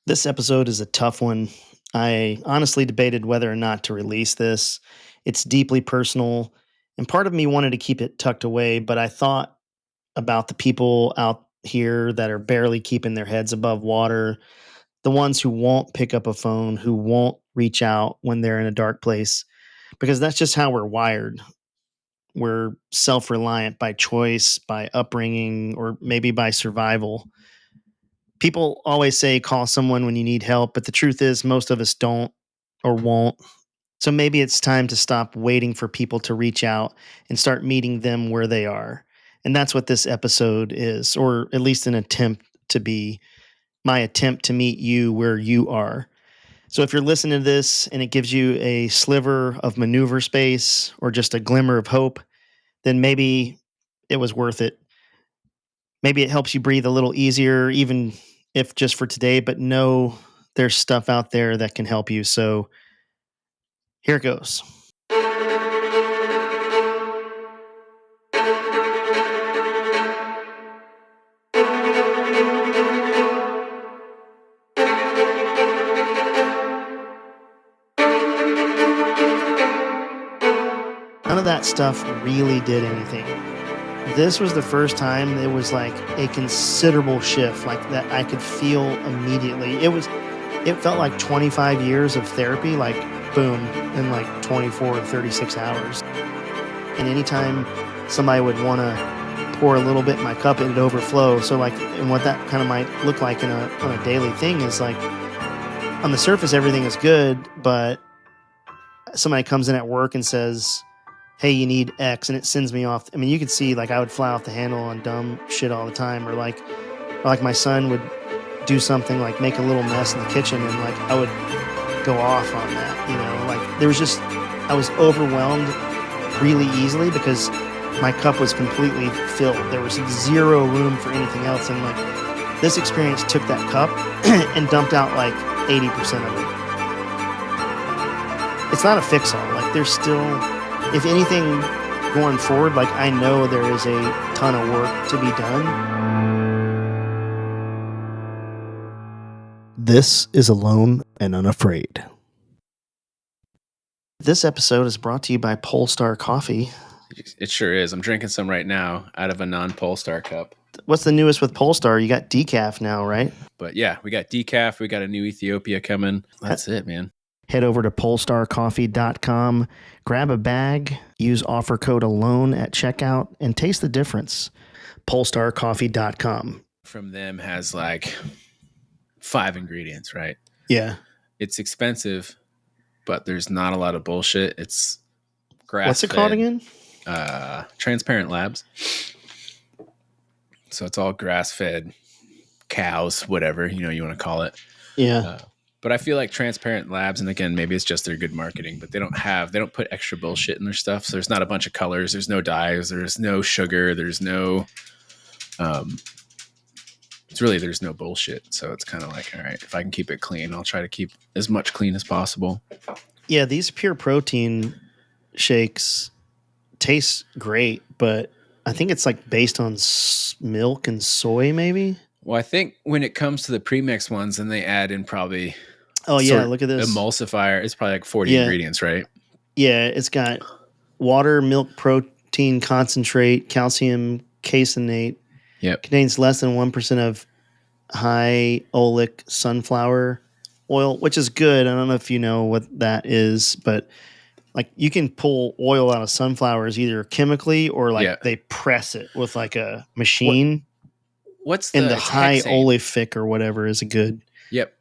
This episode is a tough one. I honestly debated whether or not to release this. It's deeply personal, and part of me wanted to keep it tucked away, but I thought about the people out here that are barely keeping their heads above water, the ones who won't pick up a phone, who won't reach out when they're in a dark place, because that's just how we're wired. We're self reliant by choice, by upbringing, or maybe by survival. People always say call someone when you need help, but the truth is most of us don't or won't. So maybe it's time to stop waiting for people to reach out and start meeting them where they are. And that's what this episode is, or at least an attempt to be my attempt to meet you where you are. So if you're listening to this and it gives you a sliver of maneuver space or just a glimmer of hope, then maybe it was worth it. Maybe it helps you breathe a little easier, even if just for today, but know there's stuff out there that can help you. So here it goes. None of that stuff really did anything. This was the first time it was like a considerable shift, like that I could feel immediately. It felt like 25 years of therapy, like boom, in like 24 to 36 hours. And anytime somebody would want to pour a little bit in my cup, it'd overflow. So like, and what that kind of might look like on a daily thing is like, on the surface, everything is good, but somebody comes in at work and says, hey, you need X, and it sends me off. I mean, you could see like I would fly off the handle on dumb shit all the time, or like my son would do something like make a little mess in the kitchen, and like I would go off on that, like there was just, I was overwhelmed really easily because my cup was completely filled. There was zero room for anything else, and like this experience took that cup and dumped out like 80% of it. It's not a fix-all. Like there's still, if anything, going forward, like I know there is a ton of work to be done. This is Alone and Unafraid. This episode is brought to you by Polestar Coffee. It sure is. I'm drinking some right now out of a non-Polestar cup. What's the newest with Polestar? You got decaf now, right? But yeah, we got decaf. We got a new Ethiopia coming. That's it, man. Head over to polestarcoffee.com, grab a bag, use offer code ALONE at checkout, and taste the difference. polestarcoffee.com. From them has like 5 ingredients, right? Yeah. It's expensive, but there's not a lot of bullshit. It's grass-fed. What's it called again? Transparent Labs. So it's all grass-fed cows, whatever, you want to call it. Yeah. But I feel like Transparent Labs, and again, maybe it's just their good marketing, but they don't put extra bullshit in their stuff. So there's not a bunch of colors. There's no dyes. There's no sugar. There's no, there's no bullshit. So it's kind of like, all right, if I can keep it clean, I'll try to keep as much clean as possible. Yeah. These pure protein shakes taste great, but I think it's like based on milk and soy maybe. Well, I think when it comes to the premix ones, then they add in probably... Oh, yeah, look at this. Emulsifier. It's probably like 40 ingredients, right? Yeah, it's got water, milk, protein concentrate, calcium caseinate. Yep. Contains less than 1% of high oleic sunflower oil, which is good. I don't know if you know what that is, but like you can pull oil out of sunflowers either chemically or like they press it with like a machine. What's the high olefic or whatever is a good. Yep.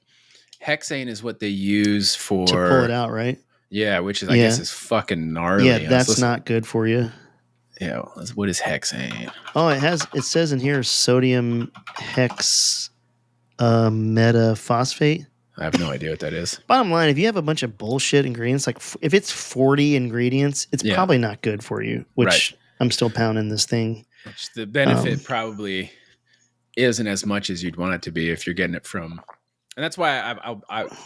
Hexane is what they use for to pull it out, right? Yeah, which is I guess is fucking gnarly. Yeah, that's not good for you. Yeah, what is hexane? Oh, it says in here sodium hex metaphosphate. I have no idea what that is. Bottom line, if you have a bunch of bullshit ingredients, like if it's 40 ingredients, it's probably not good for you, which I'm still pounding this thing. Which the benefit probably isn't as much as you'd want it to be if you're getting it from, and that's why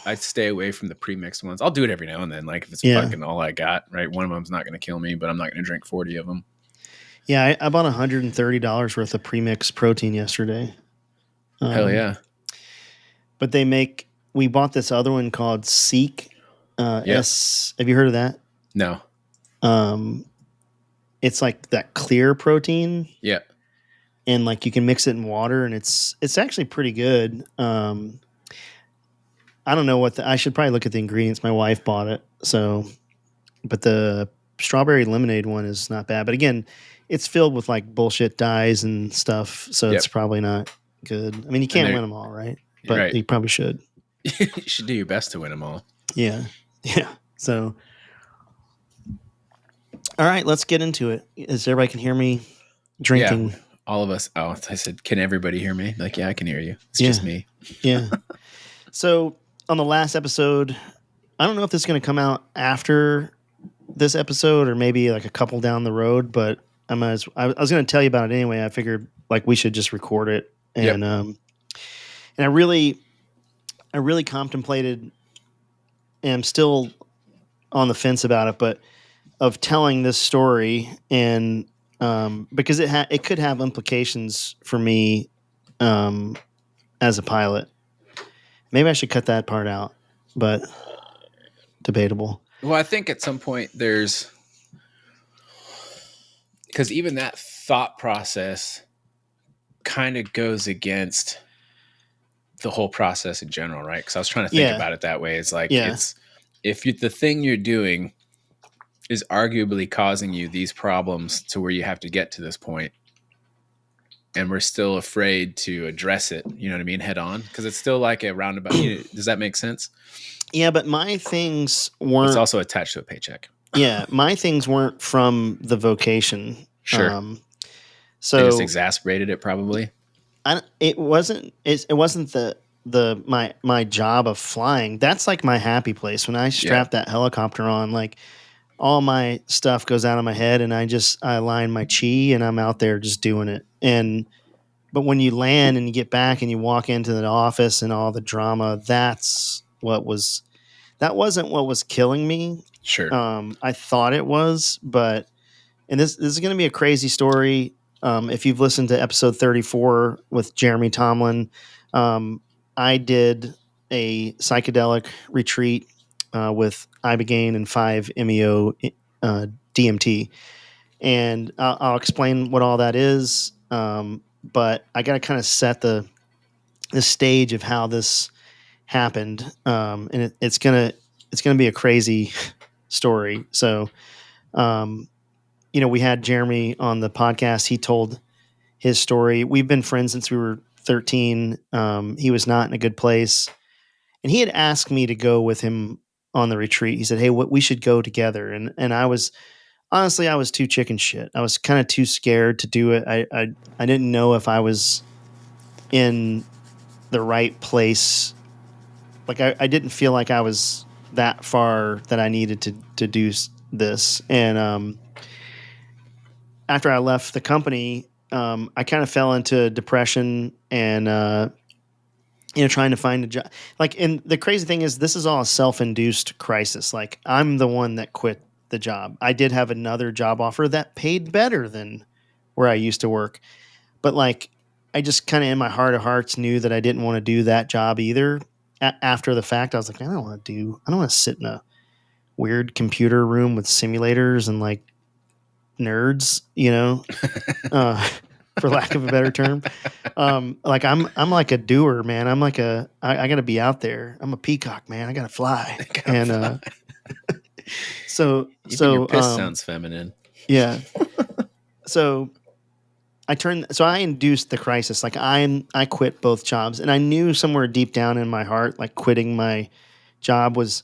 I stay away from the pre-mixed ones. I'll do it every now and then, like if it's fucking all I got, right? One of them's not going to kill me, but I'm not going to drink 40 of them. Yeah, I bought $130 worth of pre-mixed protein yesterday. Hell yeah! But they make we bought this other one called Seek. Yep. Have you heard of that? No. Um, it's like that clear protein. Yeah. And like you can mix it in water, and it's actually pretty good. I don't know I should probably look at the ingredients. My wife bought it, so but the strawberry lemonade one is not bad. But again, it's filled with like bullshit dyes and stuff, so Yep. it's probably not good. I mean, you can't win them all, right? But right. you probably should. You should do your best to win them all. Yeah. So, all right, let's get into it. As everybody can hear me drinking. Yeah, all of us. Oh, I said, can everybody hear me? Like, yeah, I can hear you. It's just me. Yeah. So on the last episode, I don't know if this is going to come out after this episode or maybe like a couple down the road, but I was going to tell you about it anyway. I figured like we should just record it, and and I really contemplated, and I'm still on the fence about it, but of telling this story, and because it could have implications for me as a pilot. Maybe I should cut that part out, but debatable. Well, I think at some point because even that thought process kind of goes against the whole process in general, right? Because I was trying to think about it that way. It's like if the thing you're doing is arguably causing you these problems to where you have to get to this point, and we're still afraid to address it, you know what I mean, head on, because it's still like a roundabout. Does that make sense? Yeah, but my things weren't. It's also attached to a paycheck. Yeah, my things weren't from the vocation. Sure. So they just exacerbated it, probably. It wasn't my job of flying. That's like my happy place. When I strap that helicopter on, like all my stuff goes out of my head, and I align my chi, and I'm out there just doing it. But when you land and you get back and you walk into the office and all the drama, that wasn't what was killing me. Sure. I thought it was, and this is going to be a crazy story. If you've listened to episode 34 with Jeremy Tomlin, I did a psychedelic retreat with Ibogaine and 5-MeO-DMT. And I'll explain what all that is. But I got to kind of set the stage of how this happened. And it's going to be a crazy story. So, we had Jeremy on the podcast. He told his story. We've been friends since we were 13. He was not in a good place, and he had asked me to go with him on the retreat. He said, "Hey, we should go together." And I was honestly, I was too chicken shit. I was kind of too scared to do it. I didn't know if I was in the right place. Like I didn't feel like I was that far that I needed to do this. And after I left the company, I kind of fell into depression and trying to find a job. Like, and the crazy thing is, this is all a self-induced crisis. Like, I'm the one that quit the job. I did have another job offer that paid better than where I used to work, but like, I just kind of in my heart of hearts knew that I didn't want to do that job either. After the fact, I was like, I don't want to sit in a weird computer room with simulators and like nerds, for lack of a better term. Like I'm like a doer, man. I'm like I gotta be out there. I'm a peacock, man. I gotta fly. So your piss sounds feminine. Yeah. So I induced the crisis. Like I quit both jobs, and I knew somewhere deep down in my heart, like quitting my job was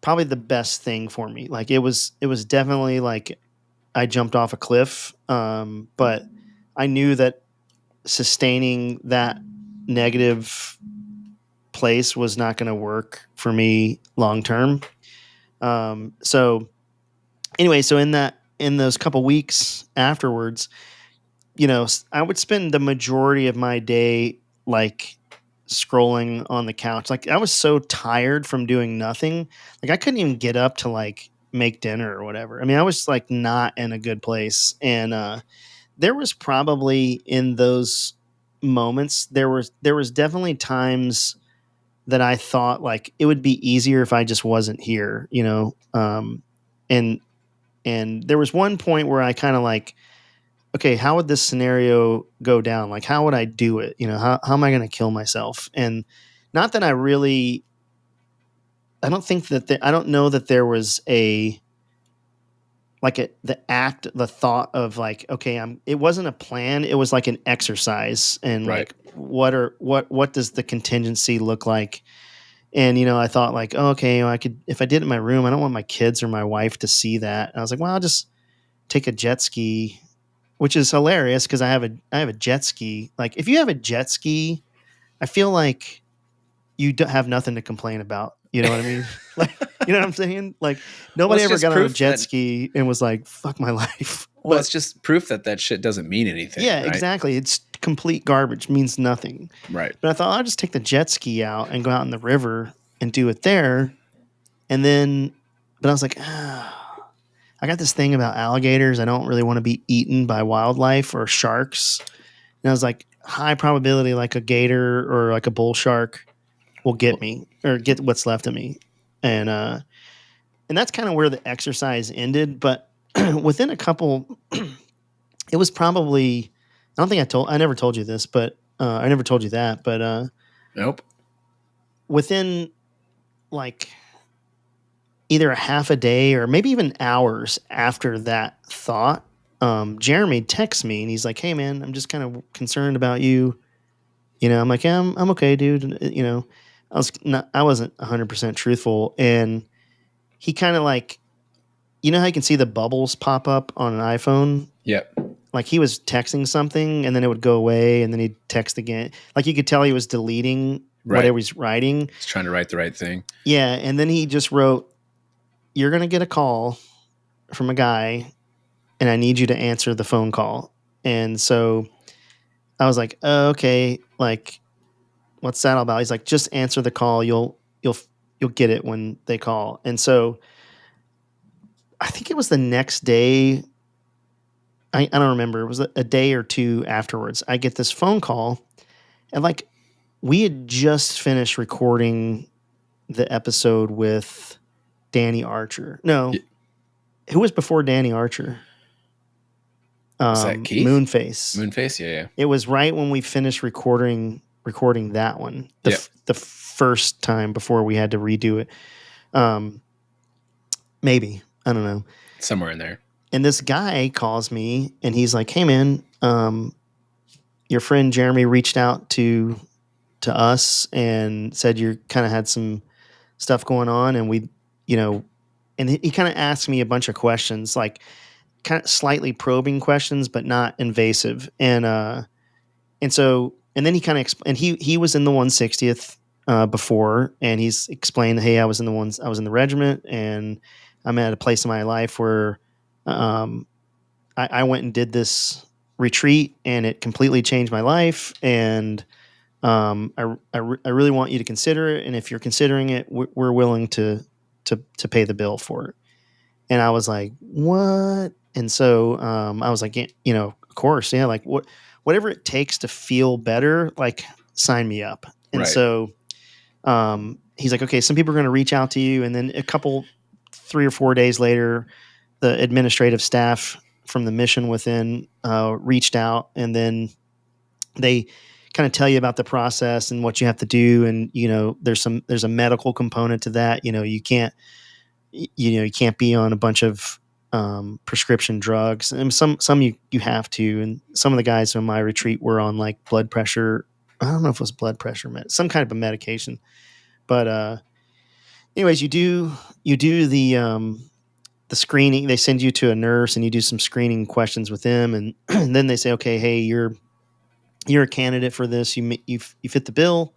probably the best thing for me. Like it was definitely like I jumped off a cliff. But I knew that sustaining that negative place was not going to work for me long term. So anyway, so in those couple weeks afterwards, I would spend the majority of my day like scrolling on the couch. Like I was so tired from doing nothing. Like I couldn't even get up to like make dinner or whatever. I mean, I was like not in a good place. And there was probably in those moments, there was definitely times that I thought like it would be easier if I just wasn't here, you know. And there was one point where I kind of like, okay, how would this scenario go down? Like, how would I do it? You know, how am I going to kill myself? And not that I really, I don't think that I don't know that there was a like the thought of like, okay, it wasn't a plan. It was like an exercise, and Right. like, what does the contingency look like? And, you know, I thought like, oh, okay, I could, if I did it in my room, I don't want my kids or my wife to see that. And I was like, well, I'll just take a jet ski, which is hilarious because I have a jet ski. Like, if you have a jet ski, I feel like you don't have nothing to complain about. You know what I mean? Like, you know what I'm saying? Like, nobody ever got on a jet ski and was like, fuck my life. Well, it's just proof that shit doesn't mean anything. Yeah, right? Exactly. It's complete garbage, means nothing. Right. But I thought I'll just take the jet ski out and go out in the river and do it there. And then, but I was like, I got this thing about alligators. I don't really want to be eaten by wildlife or sharks. And I was like, high probability, like a gator or like a bull shark will get me or get what's left of me. And that's kind of where the exercise ended. But within a couple, it was probably, I don't think I never told you this, but I never told you that, but nope. Within like either a half a day or maybe even hours after that thought, Jeremy texts me and he's like, hey man, I'm just kind of concerned about you. You know, I'm like, yeah, I'm okay, dude. You know, I wasn't 100% truthful. And he kind of like, you know how you can see the bubbles pop up on an iPhone? Yep. Like he was texting something and then it would go away and then he'd text again. Like you could tell he was deleting whatever he's writing. He's trying to write the right thing. Yeah. And then he just wrote, you're going to get a call from a guy and I need you to answer the phone call. And so I was like, oh, okay. Like, what's that all about? He's like, just answer the call. You'll get it when they call. And so I think it was the next day. I don't remember. It was a day or two afterwards. I get this phone call and like we had just finished recording the episode with Danny Archer. No, who was before Danny Archer? Was that Keith? Moonface. Moonface, yeah. It was right when we finished recording that one. The first time before we had to redo it. Maybe. I don't know. Somewhere in there. And this guy calls me and he's like, hey man, your friend Jeremy reached out to us and said you kind of had some stuff going on, and we, you know, and he kind of asked me a bunch of questions, like kind of slightly probing questions, but not invasive. And so, and then he kind of, and he was in the 160th before, and he's explained, hey, I was in the regiment, and I'm at a place in my life where I went and did this retreat, and it completely changed my life. And I really want you to consider it. And if you're considering it, we're willing to pay the bill for it. And I was like, what? And so I was like, you know, of course, yeah, like whatever it takes to feel better, like sign me up. And so he's like, okay, some people are going to reach out to you. And then 3 or 4 days later, the administrative staff from the mission within reached out, and then they kind of tell you about the process and what you have to do. And, you know, there's a medical component to that. You know, you can't be on a bunch of prescription drugs, and some you have to. And some of the guys on my retreat were on like blood pressure. I don't know if it was blood pressure, some kind of a medication. But anyways, you do the screening. They send you to a nurse and you do some screening questions with them. And, and then they say, okay, hey, you're a candidate for this. You fit the bill.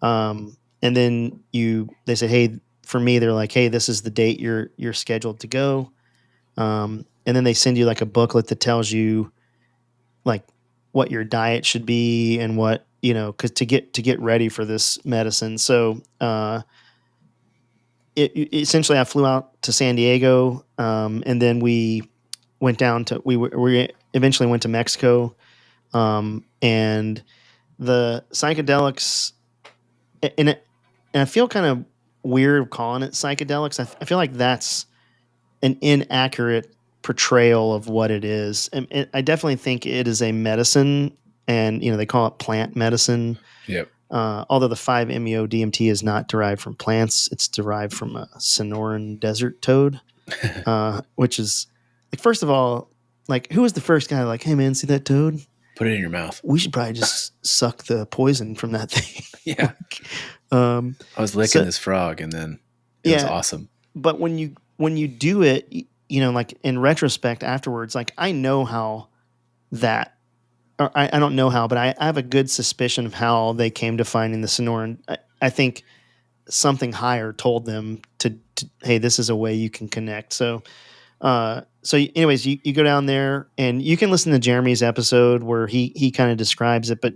And then they say, hey, for me, they're like, hey, this is the date you're scheduled to go. And then they send you like a booklet that tells you like what your diet should be and what, you know, cause to get ready for this medicine. So, essentially I flew out to San Diego. And then we went down to, we eventually went to Mexico. And the psychedelics, and I feel kind of weird calling it psychedelics. I feel like that's an inaccurate portrayal of what it is. And I definitely think it is a medicine, and they call it plant medicine. Yep. Although the 5-MeO-DMT is not derived from plants, it's derived from a Sonoran desert toad, which is like, first of all, like, who was the first guy like, hey man, see that toad? Put it in your mouth. We should probably just suck the poison from that thing. Yeah. I was licking this frog, and then it was awesome. But when you do it, like in retrospect afterwards, like I know how that, or I don't know how, but I have a good suspicion of how they came to finding the Sonoran. I think something higher told them to, hey, this is a way you can connect. So anyways, you go down there and you can listen to Jeremy's episode where he kind of describes it, but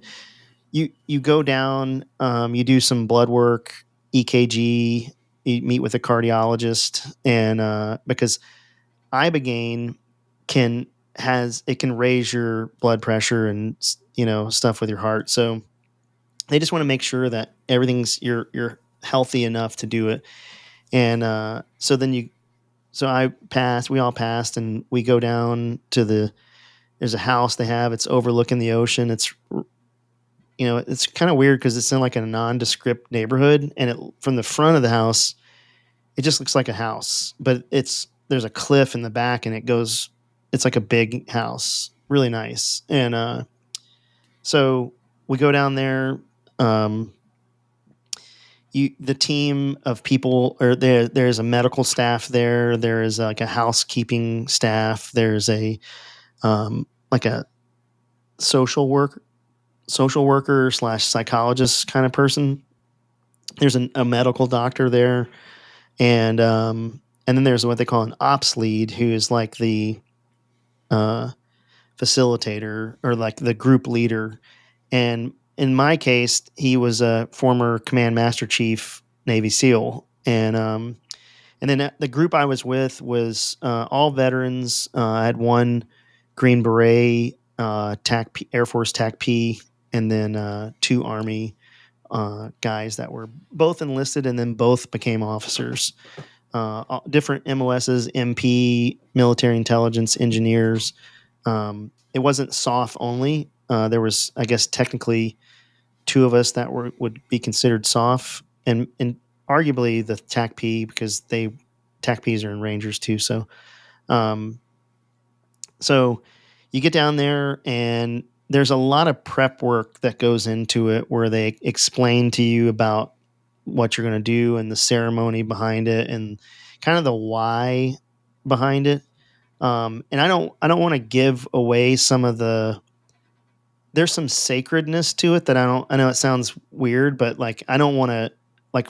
you go down, you do some blood work, EKG, you meet with a cardiologist, and because Ibogaine can raise your blood pressure and stuff with your heart. So they just want to make sure that you're healthy enough to do it. And we all passed, and we go down to there's a house they have. It's overlooking the ocean. It's it's kind of weird because it's in like a nondescript neighborhood, and from the front of the house, it just looks like a house, but there's a cliff in the back, and it's like a big house, really nice. And so we go down there. The team of people are there. There's a medical staff there. There is like a housekeeping staff. There's a like a social worker / psychologist kind of person. There's a medical doctor there, and then there's what they call an ops lead, who is like the facilitator or like the group leader. And in my case, he was a former Command Master Chief Navy SEAL, and then the group I was with was all veterans. I had one Green Beret, Air Force TAC P, and then 2 Army guys that were both enlisted and then both became officers. Different MOSs, MP, military intelligence, engineers. It wasn't SOF only. There was, I guess, technically 2 of us that would be considered SOF, and arguably the TAC P, because TAC Ps are in Rangers too. So, so you get down there, and there's a lot of prep work that goes into it, where they explain to you about what you're going to do and the ceremony behind it and kind of the why behind it. And I don't want to give away some of there's some sacredness to it that I know it sounds weird, but like, I don't want to, like,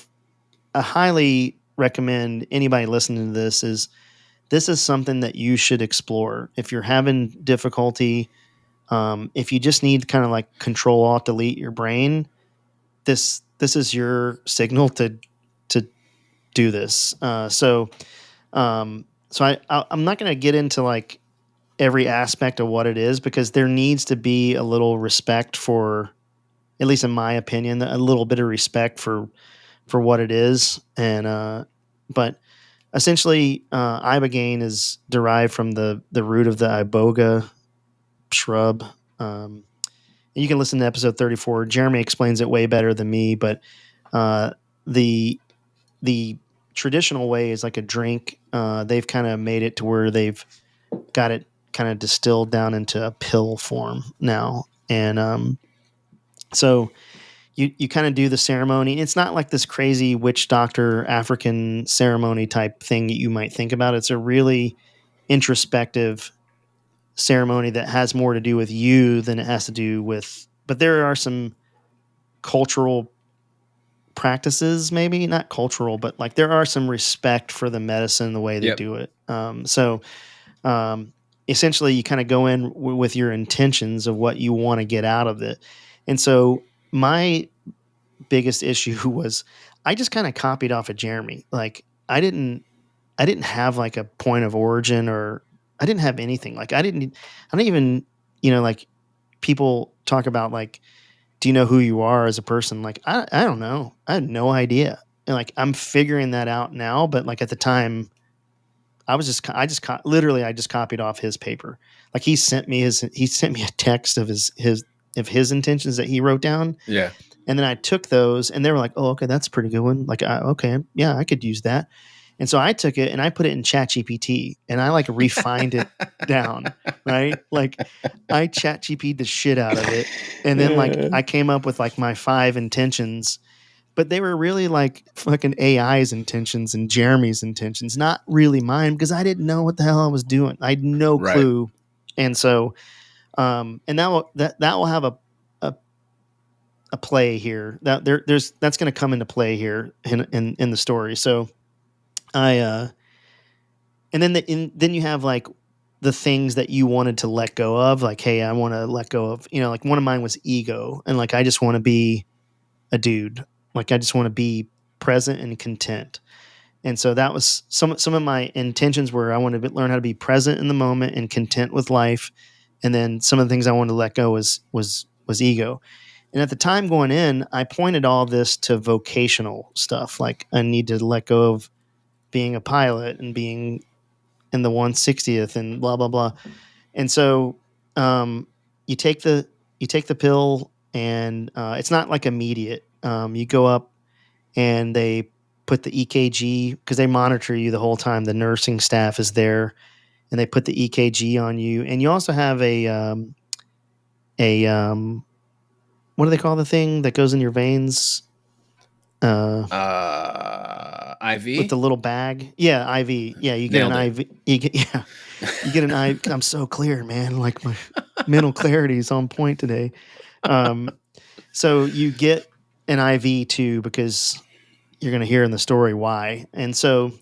I highly recommend anybody listening to this is something that you should explore. If you're having difficulty, if you just need kind of like Control Alt Delete your brain, this is your signal to do this. So I'm not going to get into like every aspect of what it is, because there needs to be a little respect for, at least in my opinion, a little bit of respect for what it is. And but essentially, ibogaine is derived from the root of the iboga shrub. And you can listen to episode 34. Jeremy explains it way better than me, but the traditional way is like a drink. They've kind of made it to where they've got it kind of distilled down into a pill form now. And so you kind of do the ceremony. It's not like this crazy witch doctor African ceremony type thing that you might think about. It's a really introspective ceremony that has more to do with you than it has to do with, but there are some cultural practices, maybe not cultural, but like there are some respect for the medicine, the way they do it. Essentially you kind of go in with your intentions of what you want to get out of it. And so my biggest issue was I just kind of copied off of Jeremy. Like I didn't have like a point of origin, or I didn't have anything. Like I don't even, like people talk about like do you know who you are as a person? Like, I don't know. I had no idea. And like, I'm figuring that out now, but like at the time, literally, I just copied off his paper. Like he sent me a text of his intentions that he wrote down. Yeah. And then I took those and they were like, oh, okay, that's a pretty good one. Like, okay, yeah, I could use that. And so I took it and I put it in ChatGPT and I like refined it down, right? Like I ChatGPT'd the shit out of it. And then like I came up with like my 5 intentions, but they were really like fucking AI's intentions and Jeremy's intentions, not really mine because I didn't know what the hell I was doing. I had no clue. And so, and that will have a play here that that's going to come into play here in the story. So and then you have like the things that you wanted to let go of. Like, hey, I want to let go of, like one of mine was ego. And like, I just want to be a dude. Like, I just want to be present and content. And so that was some of my intentions were I wanted to learn how to be present in the moment and content with life. And then some of the things I wanted to let go was ego. And at the time going in, I pointed all this to vocational stuff. Like I need to let go of being a pilot and being in the 160th and blah, blah, blah. And so you take the pill and it's not like immediate. You go up and they put the EKG because they monitor you the whole time. The nursing staff is there and they put the EKG on you. And you also have a what do they call the thing that goes in your veins? IV with the little bag. Yeah, IV. Yeah, you get Nailed an IV. You get an IV. I'm so clear, man. Like my mental clarity is on point today. So you get an IV too because you're going to hear in the story why. And so,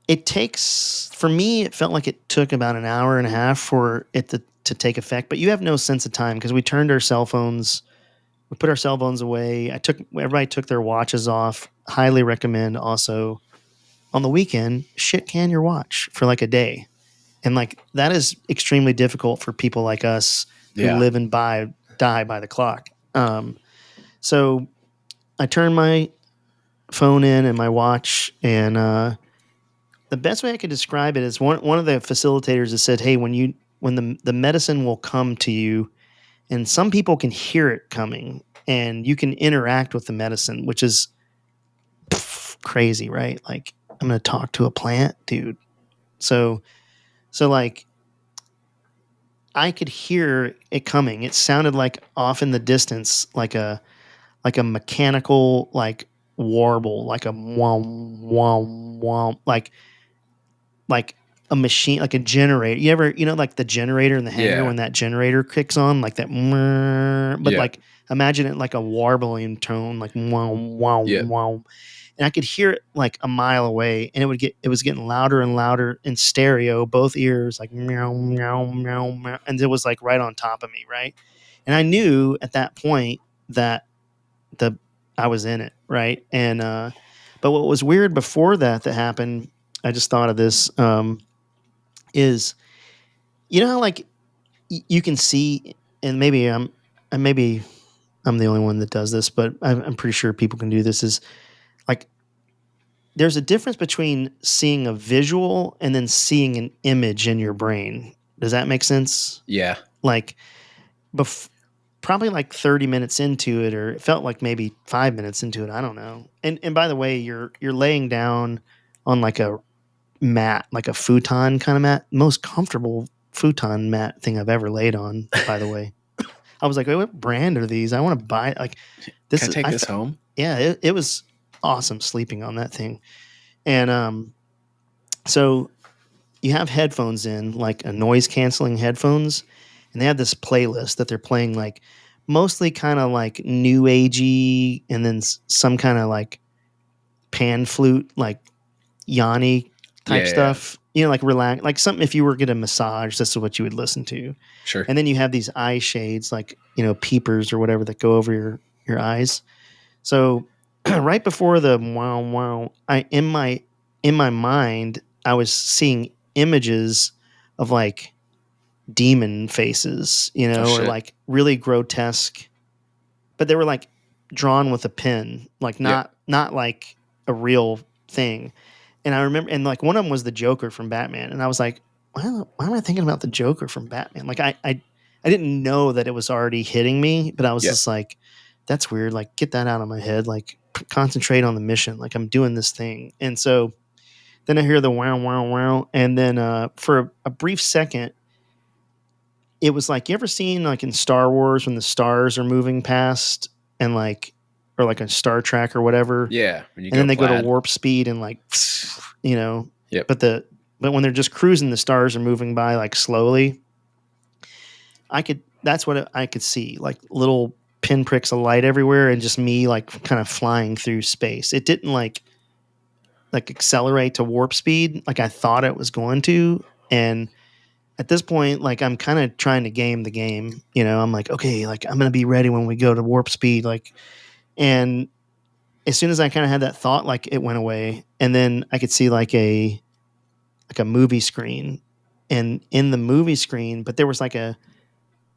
it takes for me. It felt like it took about an hour and a half for it to take effect. But you have no sense of time because we turned our cell phones. We put our cell phones away. Everybody took their watches off. Highly recommend also on the weekend, shit can your watch for like a day. And like that is extremely difficult for people like us who live and die by the clock. So I turned my phone in and my watch and the best way I could describe it is one of the facilitators has said, hey, when the medicine will come to you and some people can hear it coming and you can interact with the medicine, which is crazy, right? Like I'm going to talk to a plant, dude. So like I could hear it coming. It sounded like off in the distance, like a mechanical like warble, like a wom wom wom, like a machine, like a generator. You ever, like the generator in the hangar when that generator kicks on, like that. But like imagine it like a warbling tone, like wow wow wow. And I could hear it like a mile away, and it was getting louder and louder in stereo, both ears, like meow meow meow meow, and it was like right on top of me, right? And I knew at that point that I was in it, right? And but what was weird before that happened, I just thought of this, is how like you can see, and maybe I'm the only one that does this, but I'm pretty sure people can do this. Is like there's a difference between seeing a visual and then seeing an image in your brain. Does that make sense? Yeah. Like, probably like 30 minutes into it, or it felt like maybe 5 minutes into it. I don't know. And by the way, you're laying down on like a mat, like a futon kind of mat, most comfortable futon mat thing I've ever laid on, by the way. I was like, wait, what brand are these? I want to buy like this. Can I take this home? Yeah, it was awesome sleeping on that thing. And so you have headphones in, like a noise canceling headphones, and they have this playlist that they're playing like mostly kind of like new agey, and then some kind of like pan flute, like Yanni type stuff. Like relax, like something if you were getting a massage, this is what you would listen to. Sure. And then you have these eye shades, like peepers or whatever that go over your eyes. So right before the wow wow, in my mind I was seeing images of like demon faces, Oh or shit. like really grotesque, but they were like drawn with a pen, like Yeah. not like a real thing. And I remember, and like one of them was the Joker from Batman, and I was like, why am I thinking about the Joker from Batman? Like I didn't know that it was already hitting me, but I was Yeah. just like, that's weird. Like, get that out of my head. Like, concentrate on the mission. Like, I'm doing this thing. And so then I hear the wow, wow, wow. And then for a brief second, it was like, you ever seen like in Star Wars when the stars are moving past and like, or like a Star Trek or whatever, Yeah. When you and go then they go to plaid. warp speed and like, Yep. but when they're just cruising, the stars are moving by like slowly. That's what I could see, like little pinpricks of light everywhere, and just me like kind of flying through space. It didn't like accelerate to warp speed like I thought it was going to. And at this point, like I'm kind of trying to game the game. I'm like, okay, like I'm gonna be ready when we go to warp speed. Like, and as soon as I kind of had that thought, like it went away, and then I could see like a movie screen, and in the movie screen, but there was like an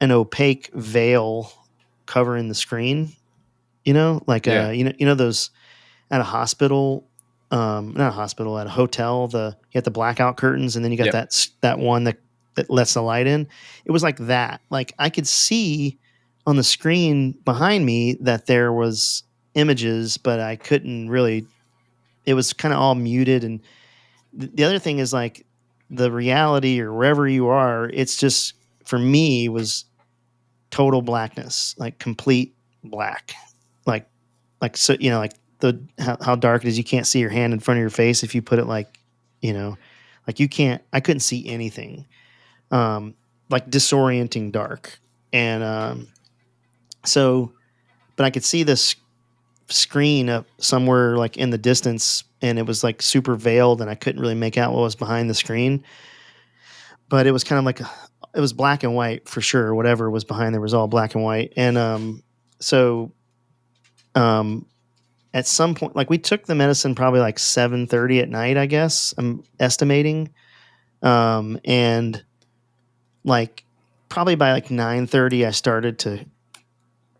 opaque veil covering the screen. Like Yeah. those at a hospital, not a hospital, at a hotel, you got the blackout curtains, and then you got Yep. that one that lets the light in. It was like that. Like I could see on the screen behind me that there was images, but I couldn't really. It was kind of all muted. And the other thing is like the reality or wherever you are, it's just for me was total blackness, like complete black, like so like how dark it is. You can't see your hand in front of your face if you put it like like you can't. I couldn't see anything, like disorienting dark. And so, but I could see this screen up somewhere like in the distance, and it was like super veiled, and I couldn't really make out what was behind the screen. But it was kind of like it was black and white for sure. Whatever was behind there was all black and white. And so um, at some point, like we took the medicine probably like 7:30 at night, I guess I'm estimating. And like probably by like 9:30, I started to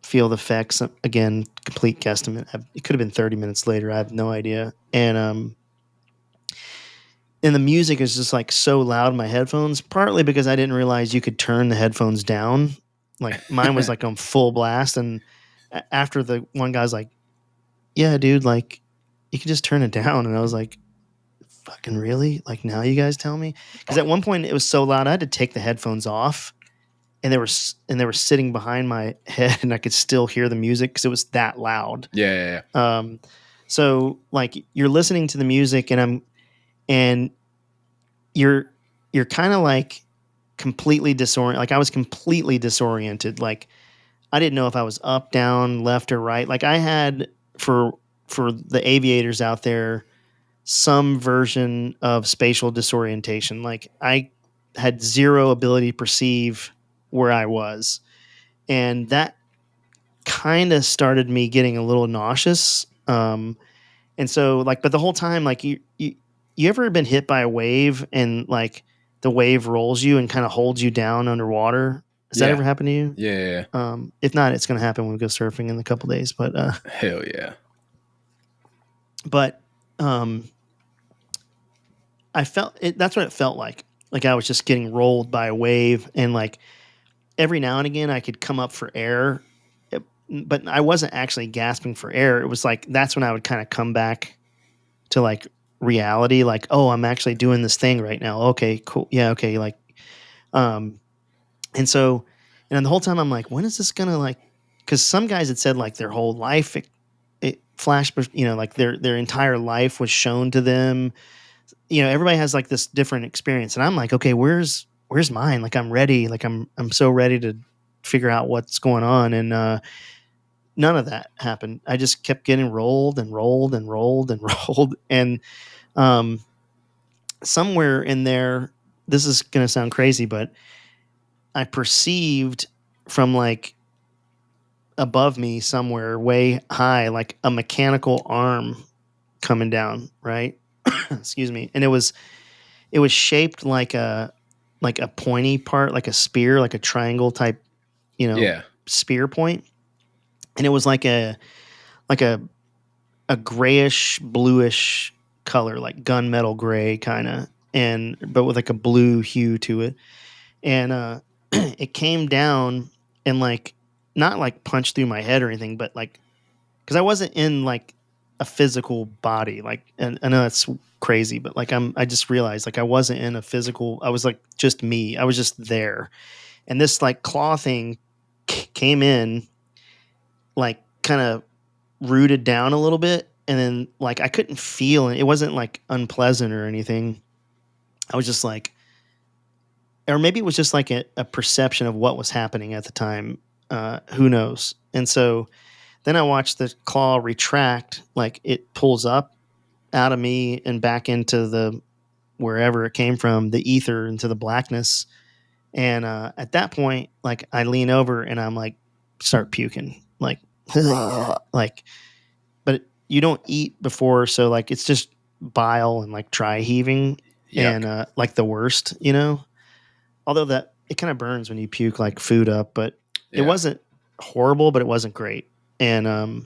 feel the effects again. Complete guesstimate. It could have been 30 minutes later. I have no idea. And the music is just like so loud in my headphones, partly because I didn't realize you could turn the headphones down. Like mine was like on full blast. And after the one guy's like, yeah, dude, like you can just turn it down. And I was like, fucking really? Like now you guys tell me? Because at one point it was so loud, I had to take the headphones off, and they were sitting behind my head, and I could still hear the music because it was that loud. Yeah. So like you're listening to the music, and you're kind of like completely disoriented. Like I was completely disoriented. Like I didn't know if I was up, down, left, or right. Like I had for the aviators out there some version of spatial disorientation. Like I had zero ability to perceive where I was, and that kind of started me getting a little nauseous. And so like, but the whole time, like you ever been hit by a wave and like the wave rolls you and kind of holds you down underwater? Has that ever happened to you? Yeah. If not, it's going to happen when we go surfing in a couple days. But hell yeah. But I felt it. That's what it felt like. Like I was just getting rolled by a wave, and like every now and again, I could come up for air, but I wasn't actually gasping for air. It was like that's when I would kind of come back to like reality. Like, oh, I'm actually doing this thing right now. Okay, cool. Yeah, okay. Like, and so, and the whole time I'm like, when is this gonna like? Because some guys had said like their whole life it flashed, like their entire life was shown to them. Everybody has like this different experience, and I'm like, okay, where's mine? Like I'm ready. Like I'm so ready to figure out what's going on. And none of that happened. I just kept getting rolled and rolled and rolled and rolled. And somewhere in there, this is going to sound crazy, but I perceived from like above me somewhere way high, like a mechanical arm coming down, right? Excuse me. And it was shaped like like a pointy part, like a spear, like a triangle type, you know, Yeah. spear point. And it was like a grayish, bluish color, like gunmetal gray kind of, and but with like a blue hue to it. And it came down and like not like punched through my head or anything, but like because I wasn't in like a physical body. Like, and I know that's crazy, but like I just realized like I wasn't in a physical. I was like just me. I was just there, and this like claw thing came in, like kind of rooted down a little bit, and then like I couldn't feel it. It wasn't like unpleasant or anything. I was just like, or maybe it was just like a perception of what was happening at the time. Who knows? And so then I watched the claw retract, like it pulls up out of me and back into the wherever it came from, the ether, into the blackness. And at that point, like I lean over and I'm like, start puking, like, like, but you don't eat before, so like it's just bile and like dry heaving Yuck. and like the worst, you know. Although that it kind of burns when you puke like food up, but it Yeah. wasn't horrible, but it wasn't great. And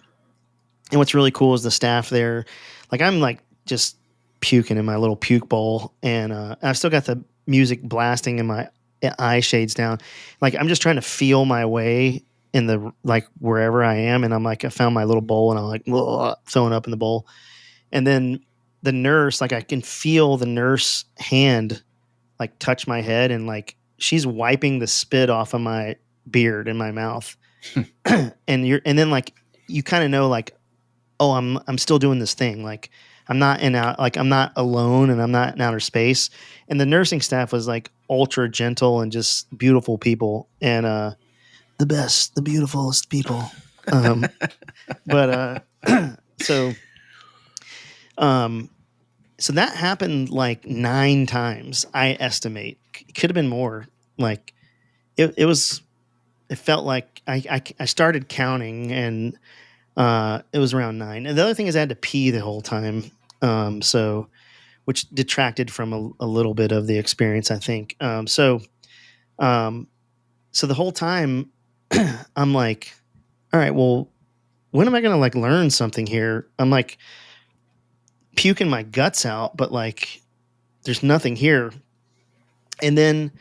what's really cool is the staff there. Like I'm like just puking in my little puke bowl, and I've still got the music blasting and my eye shades down. Like I'm just trying to feel my way in the like wherever I am, and I'm like I found my little bowl, and I'm like throwing up in the bowl, and then the nurse, like I can feel the nurse hand like touch my head, and like she's wiping the spit off of my beard in my mouth, and then like you kind of know like, oh, I'm still doing this thing. Like I'm not in out, like I'm not alone, and I'm not in outer space. And the nursing staff was like ultra gentle and just beautiful people, and the best, the beautifulest people. Um, but so um, so that happened like 9 times, I estimate. It could have been more. Like it was. It felt like I started counting, and it was around 9. And the other thing is I had to pee the whole time. So which detracted from a little bit of the experience, I think. Um, so the whole time I'm like, all right, well, when am I going to like learn something here? I'm like puking my guts out, but like there's nothing here. And then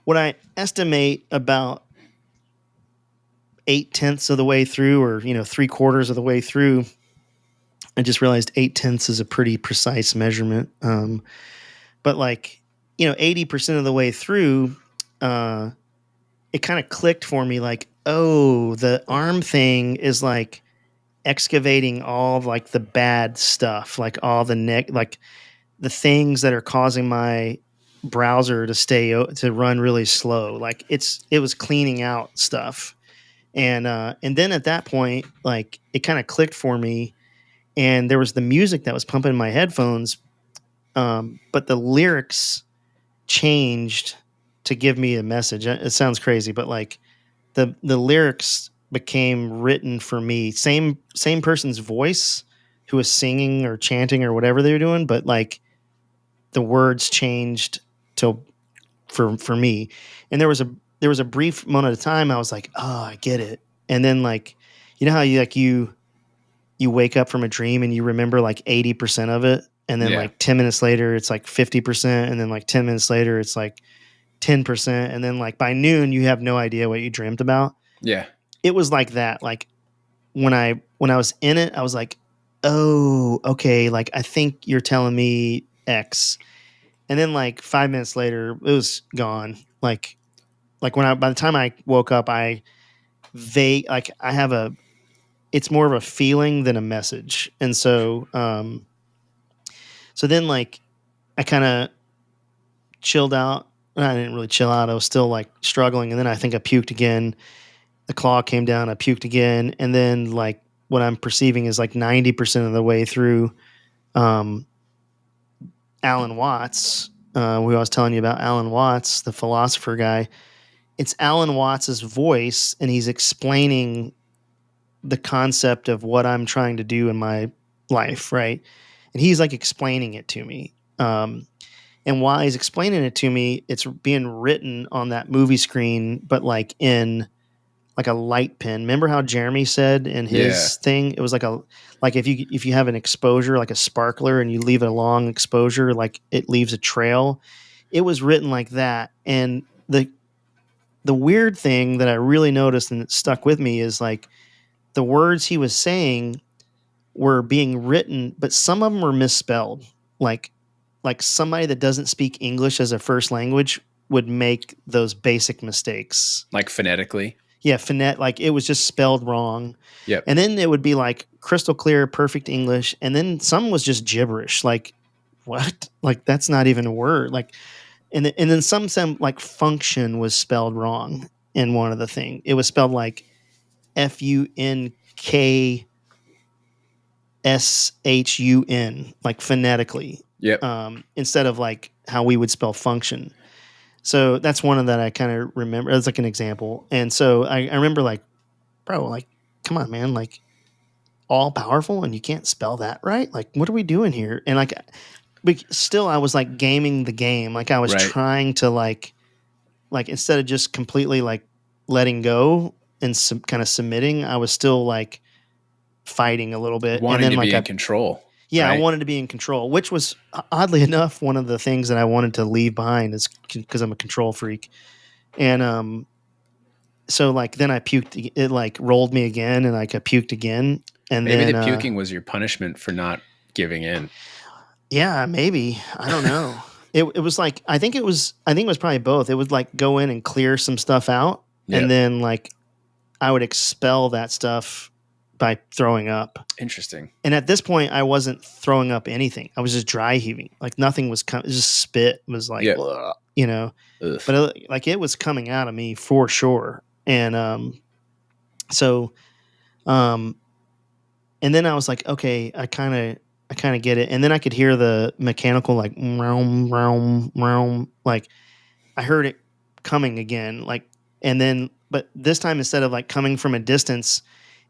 what I estimate about 8/10 of the way through, or, 3/4 of the way through, I just realized 8/10 is a pretty precise measurement. But like, 80% of the way through, uh, it kind of clicked for me like, oh, the arm thing is like excavating all of like the bad stuff, like all the like the things that are causing my browser to run really slow. Like it was cleaning out stuff. And then at that point, like it kind of clicked for me, and there was the music that was pumping in my headphones, but the lyrics changed to give me a message. It sounds crazy, but like the lyrics became written for me. Same person's voice who was singing or chanting or whatever they were doing, but like the words changed to for me. And there was a brief moment of time I was like, oh, I get it. And then like, how you wake up from a dream and you remember like 80% of it, and then Yeah. like 10 minutes later it's like 50%, and then like 10 minutes later it's like 10%, and then like by noon you have no idea what you dreamt about. Yeah. It was like that. Like when I was in it, I was like, oh, okay, like I think you're telling me X. And then like 5 minutes later it was gone. Like by the time I woke up, I have it's more of a feeling than a message. And so then like I kind of chilled out. I didn't really chill out. I was still like struggling. And then I think I puked again. The claw came down. I puked again. And then like what I'm perceiving is like 90% of the way through, Alan Watts, who I was telling you about, Alan Watts, the philosopher guy. It's Alan Watts's voice, and he's explaining the concept of what I'm trying to do in my life, right? And he's like explaining it to me. And while he's explaining it to me, it's being written on that movie screen, but like in like a light pen. Remember how Jeremy said in Yeah. his thing, it was like if you have an exposure like a sparkler and you leave a long exposure, like it leaves a trail. It was written like that. And the weird thing that I really noticed and it stuck with me is like the words he was saying were being written, but some of them were misspelled. Like somebody that doesn't speak English as a first language would make those basic mistakes. Like phonetically. Yeah, like it was just spelled wrong. Yep. And then it would be like crystal clear, perfect English, and then some was just gibberish. Like what? Like that's not even a word. Like and then some like function was spelled wrong in one of the thing. It was spelled like FUNKSHUN, like phonetically. Yep. Instead of like how we would spell function. So that's one of that I kind of remember as like an example. And so I remember like, bro, like, come on, man, like all powerful and you can't spell that right. Like, what are we doing here? And like, but still I was like gaming the game. Like I was trying to like instead of just completely like letting go and kind of submitting, I was still like fighting a little bit. Wanting and then to like be in control. Yeah, right? I wanted to be in control, which was oddly enough one of the things that I wanted to leave behind is because I'm a control freak. And so like then I puked. It like rolled me again, and like I puked again. And maybe then, the puking was your punishment for not giving in. Yeah, maybe. I don't know. It was like I think it was probably both. It would like go in and clear some stuff out, and then like I would expel that stuff by throwing up. Interesting. And at this point, I wasn't throwing up anything. I was just dry heaving. Like nothing was coming. Just spit was like, you know. Ugh. But like it was coming out of me for sure. And so, and then I was like, okay, I kind of get it. And then I could hear the mechanical like, roam, roam, roam. Like I heard it coming again. Like, and then, but this time instead of like coming from a distance,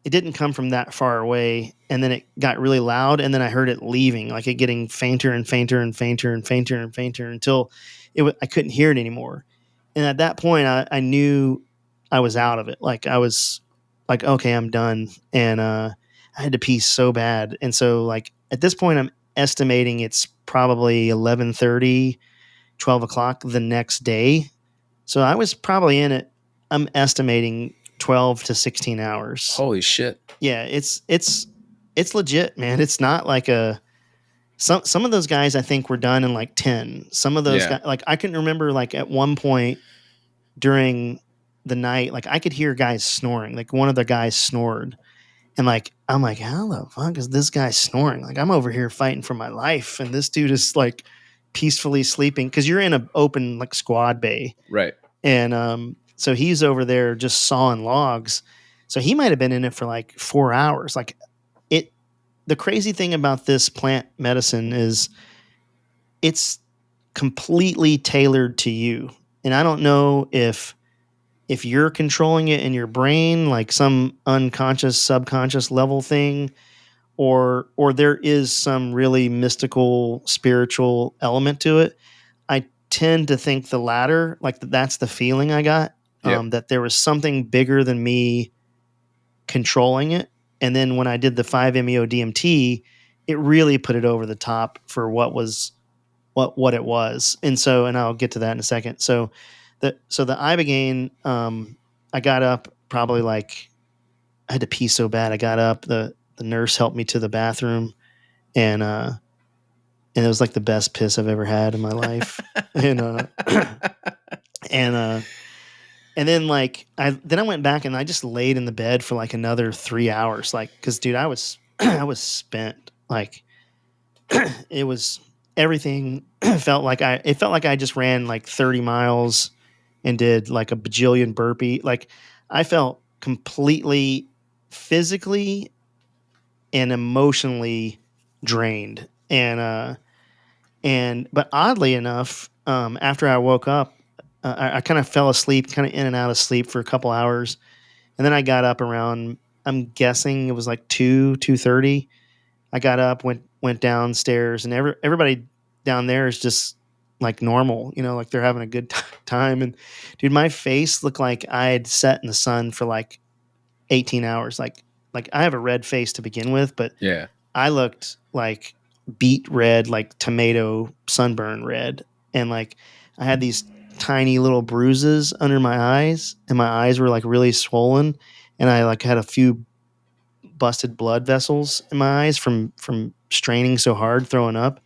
it didn't come from that far away, and then it got really loud, and then I heard it leaving, like it getting fainter and fainter and fainter and fainter and fainter until I couldn't hear it anymore. And at that point, I knew I was out of it. Like I was like, okay, I'm done, and I had to pee so bad. And so like at this point, I'm estimating it's probably 11:30, 12 o'clock the next day. So I was probably in it. I'm estimating 12 to 16 hours. Holy shit. Yeah, it's legit, man. It's not like some of those guys I think were done in like 10. Some of those guys, like I can remember like at one point during the night, like I could hear guys snoring. Like one of the guys snored. And like I'm like, how the fuck is this guy snoring? Like I'm over here fighting for my life and this dude is like peacefully sleeping because you're in an open like squad bay. Right. And so he's over there just sawing logs. So he might have been in it for like 4 hours. Like the crazy thing about this plant medicine is it's completely tailored to you. And I don't know if you're controlling it in your brain, like some unconscious, subconscious level thing, or there is some really mystical, spiritual element to it. I tend to think the latter, like that's the feeling I got. That there was something bigger than me controlling it. And then when I did the 5-MeO-DMT, it really put it over the top for what it was. And so, and I'll get to that in a second. So the Ibogaine, I got up probably like, I had to pee so bad. I got up, the nurse helped me to the bathroom, and it was like the best piss I've ever had in my life. and then like I went back and I just laid in the bed for like another 3 hours, like because dude, I was spent. Like it was everything it felt like I just ran like 30 miles and did like a bajillion burpee. Like I felt completely physically and emotionally drained. But oddly enough, after I woke up, I kind of fell asleep, kind of in and out of sleep for a couple hours. And then I got up around, I'm guessing it was like 2:30. I got up, went downstairs, and everybody down there is just, like normal, like they're having a good time. And dude, my face looked like I had sat in the sun for like 18 hours. Like I have a red face to begin with, but Yeah. I looked like beet red, like tomato sunburn red. And like I had these tiny little bruises under my eyes, and my eyes were like really swollen. And I like had a few busted blood vessels in my eyes from straining so hard, throwing up.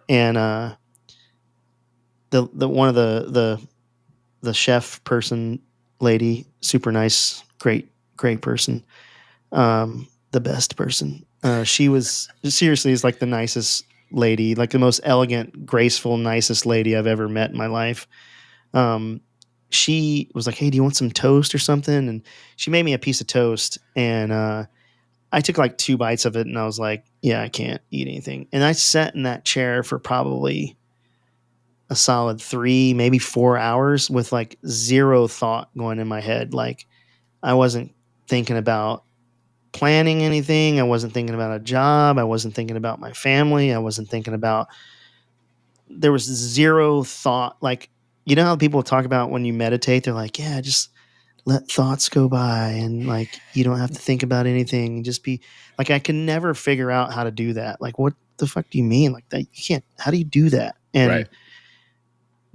And the one of the chef person lady, super nice, great person, the best person. She was seriously is like the nicest lady, like the most elegant, graceful, nicest lady I've ever met in my life. Um, she was like, "Hey, do you want some toast or something?" And she made me a piece of toast, and I took like 2 bites of it, and I was like, "Yeah, I can't eat anything." And I sat in that chair for probably a solid 3, maybe 4 hours with like zero thought going in my head. Like I wasn't thinking about planning anything. I wasn't thinking about a job. I wasn't thinking about my family. I wasn't thinking about, there was zero thought. Like, you know how people talk about when you meditate, they're like, yeah, just let thoughts go by and like, you don't have to think about anything. Just be like, I can never figure out how to do that. Like, what the fuck do you mean? Like that? You can't, how do you do that? And Right.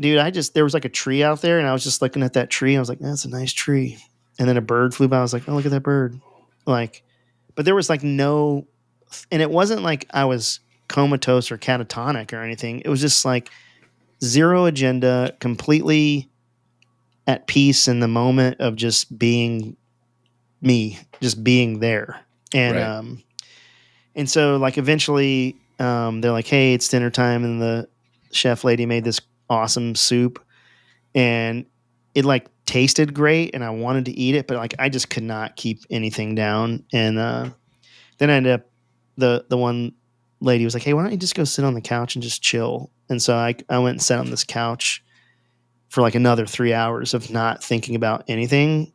dude, there was like a tree out there and I was just looking at that tree. I was like, that's a nice tree. And then a bird flew by. I was like, oh, look at that bird. Like, but there was like no, and it wasn't like I was comatose or catatonic or anything. It was just like zero agenda, completely at peace in the moment of just being me, just being there. And, Right. and so like eventually, they're like, hey, it's dinner time. And the chef lady made this awesome soup, and it like tasted great and I wanted to eat it, but like I just could not keep anything down. And then I ended up, the one lady was like, hey, why don't you just go sit on the couch and just chill? And so I went and sat on this couch for like another 3 hours of not thinking about anything.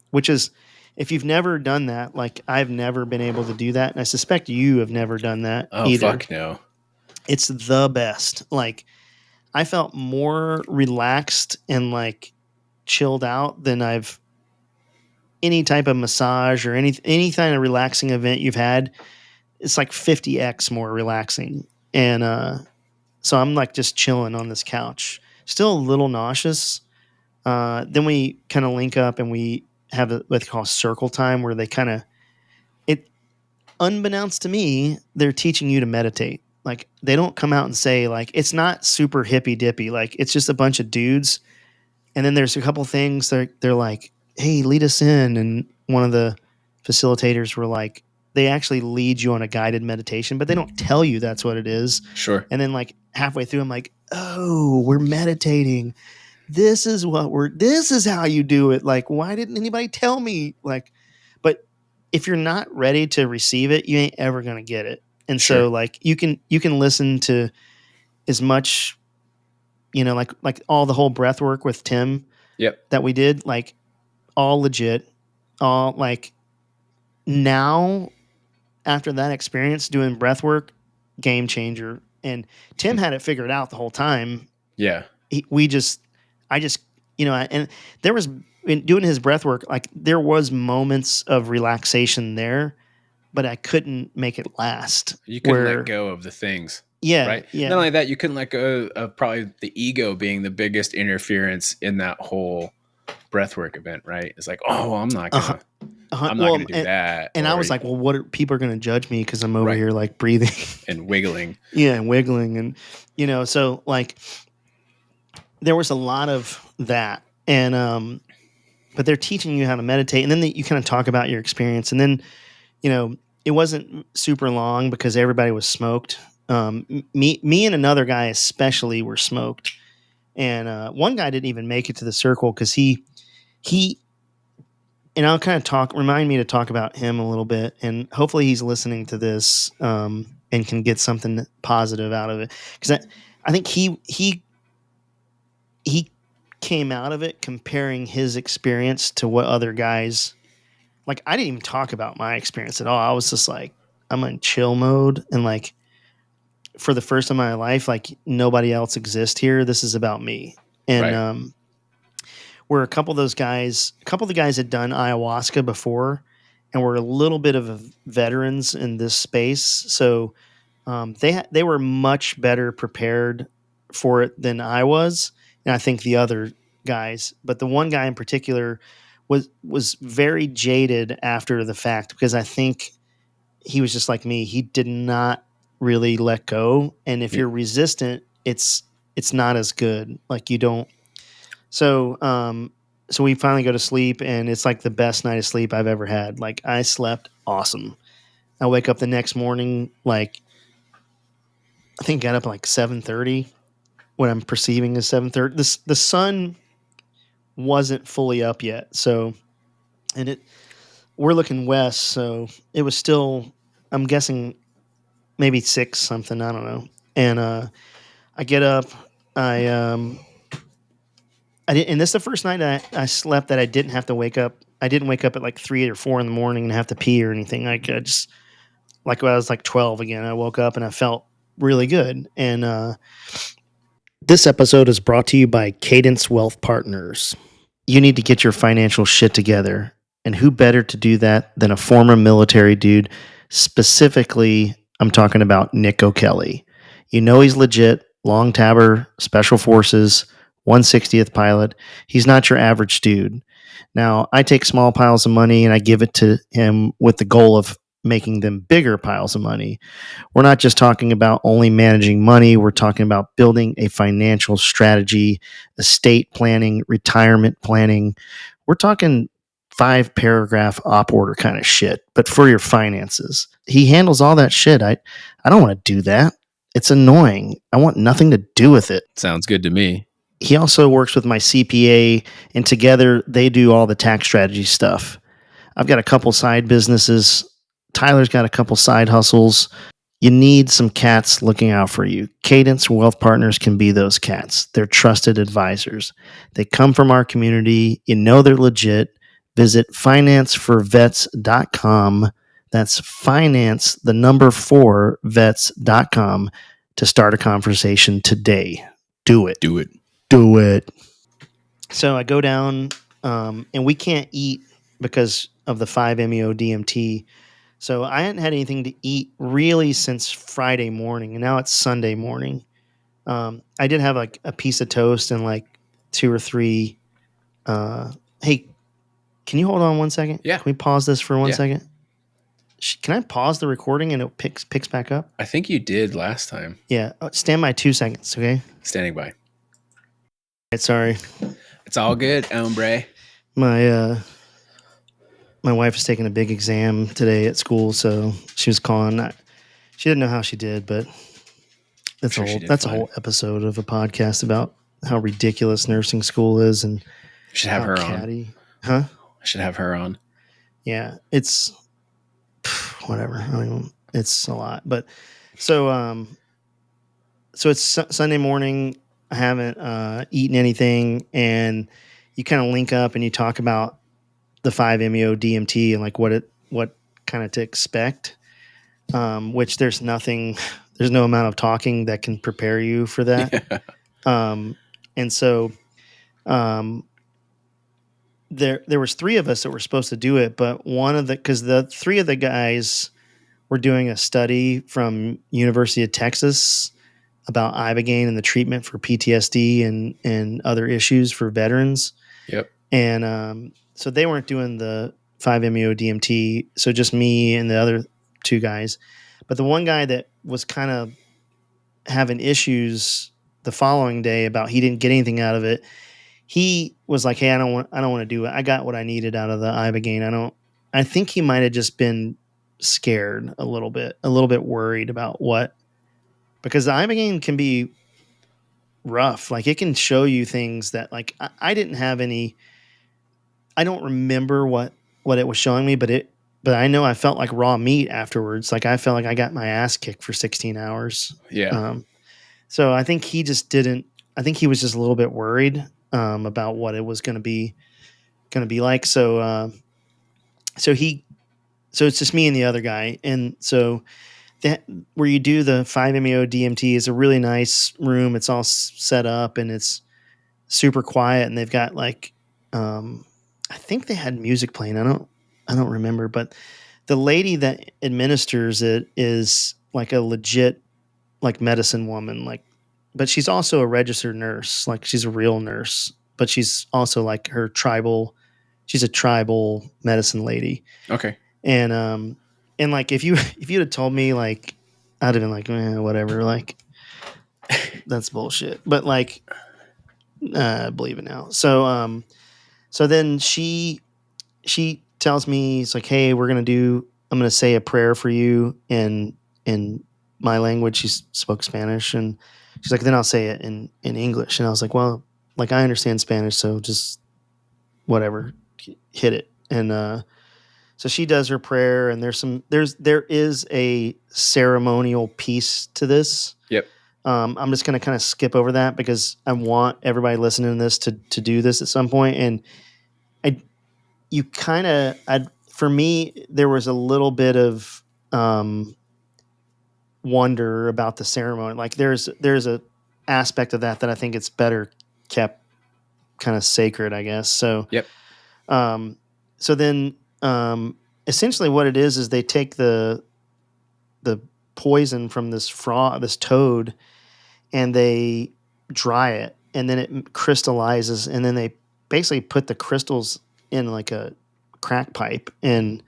Which is, if you've never done that, like I've never been able to do that. And I suspect you have never done that Oh, either. fuck no. It's the best. Like I felt more relaxed and like chilled out than I've, any type of massage or any kind of relaxing event you've had. It's like 50x more relaxing. And so I'm like just chilling on this couch, still a little nauseous. Then we kind of link up and we have what they call circle time, where they kind of, it, unbeknownst to me, they're teaching you to meditate. Like they don't come out and say, like, it's not super hippy dippy. Like it's just a bunch of dudes. And then there's a couple things they're like, hey, lead us in. And one of the facilitators were like, they actually lead you on a guided meditation, but they don't tell you that's what it is. Sure. And then like halfway through, I'm like, oh, we're meditating. This is this is how you do it. Like, why didn't anybody tell me? Like, but if you're not ready to receive it, you ain't ever going to get it. And Sure. so like you can listen to as much, like all the whole breath work with Tim Yep. that we did, like all legit, all like, now after that experience doing breath work, game changer. And Tim had it figured out the whole time. Yeah. I just, and there was, in doing his breath work, like there was moments of relaxation there, but I couldn't make it last. You couldn't let go of the things. Yeah. Right. Yeah. Not only that, you couldn't let go of probably the ego being the biggest interference in that whole breathwork event. Right. It's like, oh, I'm not gonna do that. And I was like, well, what are people are going to judge me because I'm over Right. here like breathing and wiggling. Yeah, and wiggling, and so like there was a lot of that, and but they're teaching you how to meditate, and then you kind of talk about your experience, and then it wasn't super long because everybody was smoked. Me and another guy especially were smoked, and one guy didn't even make it to the circle because he and I'll kind of remind me to talk about him a little bit, and hopefully he's listening to this and can get something positive out of it, because I think he came out of it comparing his experience to what other guys, like I didn't even talk about my experience at all. I was just like, I'm in chill mode, and like for the first time in my life, like nobody else exists here. This is about me. And Right. where a couple of the guys had done ayahuasca before and were a little bit of veterans in this space. So they were much better prepared for it than I was, and I think the other guys. But the one guy in particular was very jaded after the fact because I think he was just like me. He did not really let go, and if you're resistant, it's not as good. Like you don't. So so we finally go to sleep, and it's like the best night of sleep I've ever had. Like I slept awesome. I wake up the next morning like I think got up at like 7:30. What I'm perceiving is 7:30. The sun wasn't fully up yet, so and it we're looking west, so it was still I'm guessing maybe 6 something, I don't know. And I get up, I I did, and this is the first night I slept that I didn't have to wake up. I didn't wake up at like 3 or 4 in the morning and have to pee or anything. Like I just like when I was like 12 again, I woke up and I felt really good. And this episode is brought to you by Cadence Wealth Partners. You need to get your financial shit together. And who better to do that than a former military dude? Specifically, I'm talking about Nick O'Kelly. You know he's legit, long tabber, special forces, 160th pilot. He's not your average dude. Now, I take small piles of money and I give it to him with the goal of making them bigger piles of money. We're not just talking about only managing money. We're talking about building a financial strategy, estate planning, retirement planning. We're talking 5-paragraph op order kind of shit, but for your finances. He handles all that shit. I don't want to do that. It's annoying. I want nothing to do with it. Sounds good to me. He also works with my CPA, and together they do all the tax strategy stuff. I've got a couple side businesses. Tyler's got a couple side hustles. You need some cats looking out for you. Cadence Wealth Partners can be those cats. They're trusted advisors. They come from our community. You know they're legit. Visit financeforvets.com. That's finance, the number 4, vets.com to start a conversation today. Do it. Do it. Do it. So I go down, and we can't eat because of the 5-MeO-DMT. So I hadn't had anything to eat really since Friday morning, and now it's Sunday morning. I did have like a piece of toast and like 2 or 3. Hey, can you hold on 1 second? Yeah. Can we pause this for 1 second? Can I pause the recording and it picks back up? I think you did last time. Yeah. Stand by 2 seconds, okay? Standing by. Right, sorry. It's all good, hombre. My wife is taking a big exam today at school, so she was calling. She didn't know how she did, but that's a whole episode of a podcast about how ridiculous nursing school is, and should have her on. Huh? I should have her on. Yeah, it's whatever. I don't even, it's a lot, but so it's Sunday morning. I haven't eaten anything, and you kind of link up and you talk about the 5-MeO-DMT and like what kind of to expect, which there's no amount of talking that can prepare you for that. Yeah. And so there was 3 of us that were supposed to do it, but because the 3 of the guys were doing a study from University of Texas about Ibogaine and the treatment for PTSD and other issues for veterans. Yep. And so they weren't doing the 5-MeO-DMT, so just me and the other 2 guys. But the one guy that was kind of having issues the following day about he didn't get anything out of it, he was like, "Hey, I don't want to do it. I got what I needed out of the Ibogaine. I think he might have just been scared a little bit worried about because the Ibogaine can be rough. Like it can show you things that like I didn't have any. I don't remember what it was showing me, but I know I felt like raw meat afterwards. Like I felt like I got my ass kicked for 16 hours. Yeah. So I think he just didn't. I think he was just a little bit worried about what it was going to be like. So it's just me and the other guy, and so that where you do the 5-MeO DMT is a really nice room. It's all set up and it's super quiet, and they've got like I think they had music playing. I don't remember, but the lady that administers it is like a legit like medicine woman, like, but she's also a registered nurse. Like she's a real nurse, but she's also like her tribal. She's a tribal medicine lady. Okay. And like if you'd have told me, like, I'd have been like, whatever, like that's bullshit. But like, I believe it now. So then she tells me, it's like, hey, I'm gonna say a prayer for you in my language. She spoke Spanish, and she's like, then I'll say it in English. And I was like, well, like I understand Spanish, so just whatever, hit it. And so she does her prayer, and there is a ceremonial piece to this. Yep. I'm just going to kind of skip over that because I want everybody listening to this to do this at some point. And for me, there was a little bit of wonder about the ceremony. Like there's a aspect of that I think it's better kept kind of sacred, I guess. So, yep. So then, essentially what it is they take the poison from this this toad, and they dry it, and then it crystallizes, and then they basically put the crystals in like a crack pipe and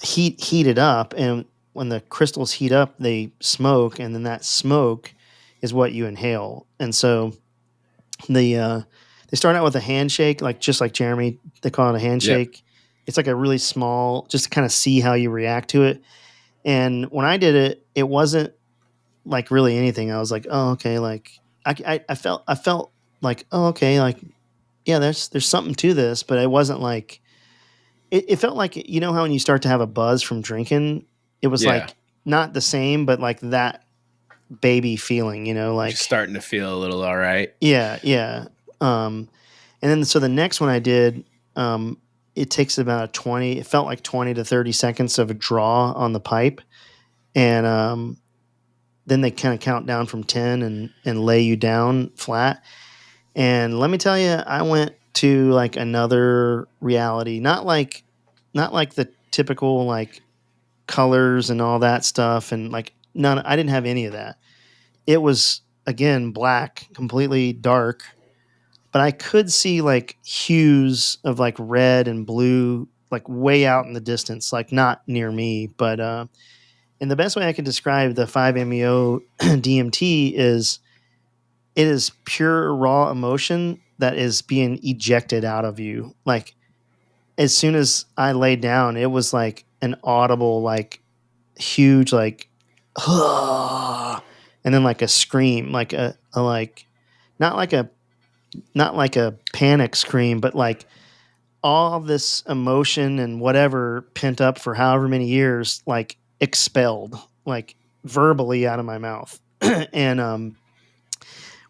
heat it up. And when the crystals heat up, they smoke, and then that smoke is what you inhale. And so they start out with a handshake, like just like Jeremy, they call it a handshake. Yep. It's like a really small, just to kind of see how you react to it. And when I did it, it wasn't like really anything. I was like, oh, okay. Like I felt like, oh, okay. Like, yeah, there's something to this, but it wasn't like, it felt like, you know how when you start to have a buzz from drinking, it was like not the same, but like that baby feeling, you know, like you're starting to feel a little all right. Yeah. Yeah. And then, so the next one I did, it takes about it felt like 20 to 30 seconds of a draw on the pipe. And, then they kind of count down from 10 and lay you down flat. And let me tell you, I went to like another reality, not like the typical like colors and all that stuff. And like, I didn't have any of that. It was, again, black, completely dark, but I could see like hues of like red and blue, like way out in the distance, like not near me. But, and the best way I can describe the 5-MeO DMT is it is pure raw emotion that is being ejected out of you. Like as soon as I laid down, it was like an audible, like huge, like, and then like a scream, like a like, not like a panic scream, but like all of this emotion and whatever pent up for however many years, like expelled, like verbally out of my mouth. And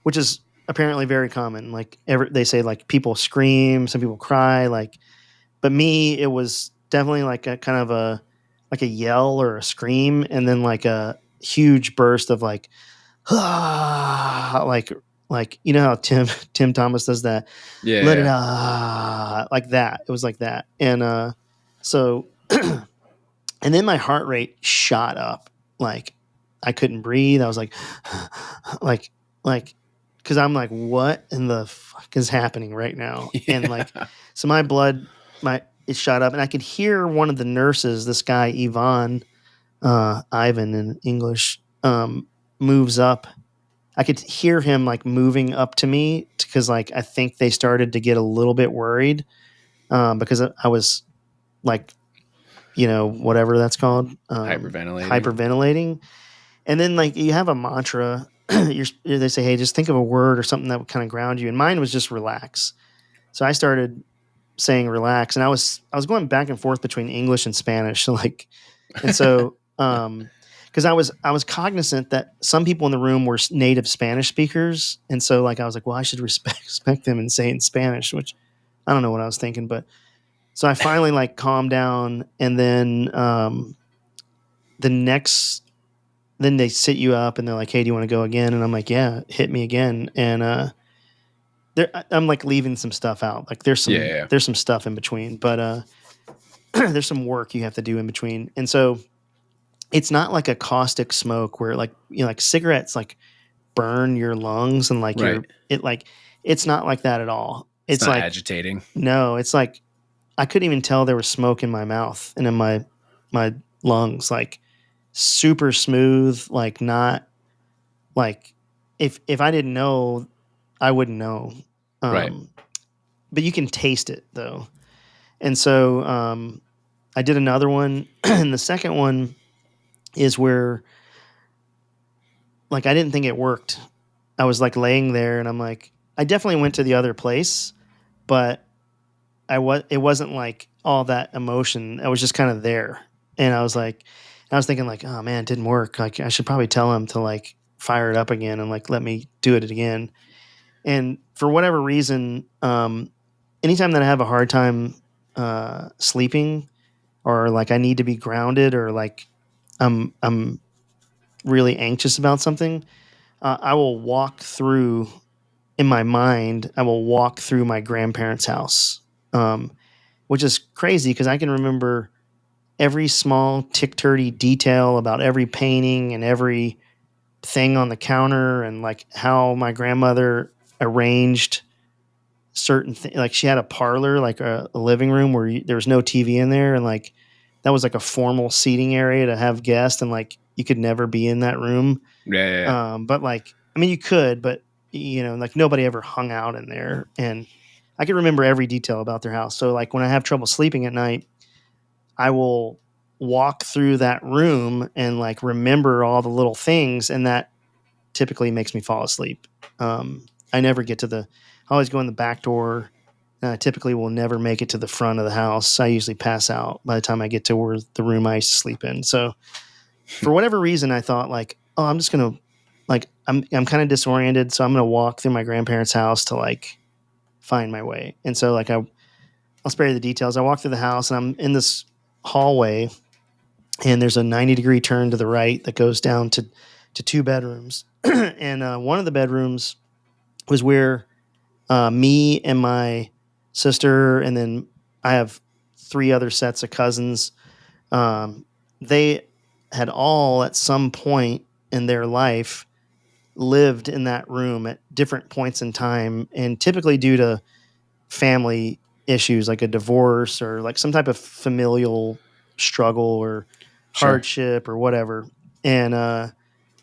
which is apparently very common. Like they say like people scream, some people cry, like, but me, it was definitely like a kind of like a yell or a scream, and then like a huge burst of like, like you know how Tim Thomas does that, let it like that. It was like that. And so and then my heart rate shot up, like I couldn't breathe. I was like like because I'm like, what in the fuck is happening right now? Yeah. And like, so my blood it shot up, and I could hear one of the nurses, this guy Ivan in English, moves up. I could hear him like moving up to me because like I think they started to get a little bit worried because I was like, you know, whatever that's called, hyperventilating. And then like you have a mantra. They say, hey, just think of a word or something that would kind of ground you. And mine was just relax. So I started saying relax, and I was going back and forth between English and Spanish. Like, and so, because I was cognizant that some people in the room were native Spanish speakers, and so like I was like, well, I should respect them and say it in Spanish, which I don't know what I was thinking, but so I finally like calmed down, and then the next then they sit you up and they're like, "Hey, do you want to go again?" And I'm like, "Yeah, hit me again." And I'm like leaving some stuff out. Like there's some stuff in between, but there's some work you have to do in between. And so it's not like a caustic smoke where like like cigarettes like burn your lungs and like Right. it's not like that at all. It's It's not like agitating. no, it's like I couldn't even tell there was smoke in my mouth and in my lungs, like super smooth, like not like if I didn't know, I wouldn't know. Right. Um, but you can taste it though. And so I did another one, and the second one is where like I didn't think it worked. I was like laying there, and I'm like, I definitely went to the other place, but it wasn't like all that emotion. I was just kind of there, and I was thinking like, oh man, it didn't work. Like I should probably tell him to like fire it up again and like let me do it again. And for whatever reason, anytime that I have a hard time sleeping, or like I need to be grounded, or like I'm really anxious about something, I will walk through in my mind. I will walk through my grandparents' house, um, which is crazy because I can remember every small tick turdy detail about every painting and every thing on the counter, and like how my grandmother arranged certain things. Like she had a parlor, like a living room where there was no TV in there, and like that was like a formal seating area to have guests, and like you could never be in that room. Yeah. But like, I mean, you could, but like nobody ever hung out in there, and I can remember every detail about their house. So like when I have trouble sleeping at night, I will walk through that room and like remember all the little things, and that typically makes me fall asleep. I never get to I always go in the back door. And I typically will never make it to the front of the house. I usually pass out by the time I get to where the room I used to sleep in. So for whatever reason, I thought like, oh, I'm just gonna like I'm kind of disoriented, so I'm gonna walk through my grandparents' house to like find my way. And so like I'll spare you the details. I walk through the house and I'm in this hallway, and there's a 90-degree turn to the right that goes down to two bedrooms. And one of the bedrooms was where me and my sister, and then I have three other sets of cousins. They had all at some point in their life lived in that room at different points in time, and typically due to family issues like a divorce or like some type of familial struggle or Sure. hardship or whatever. And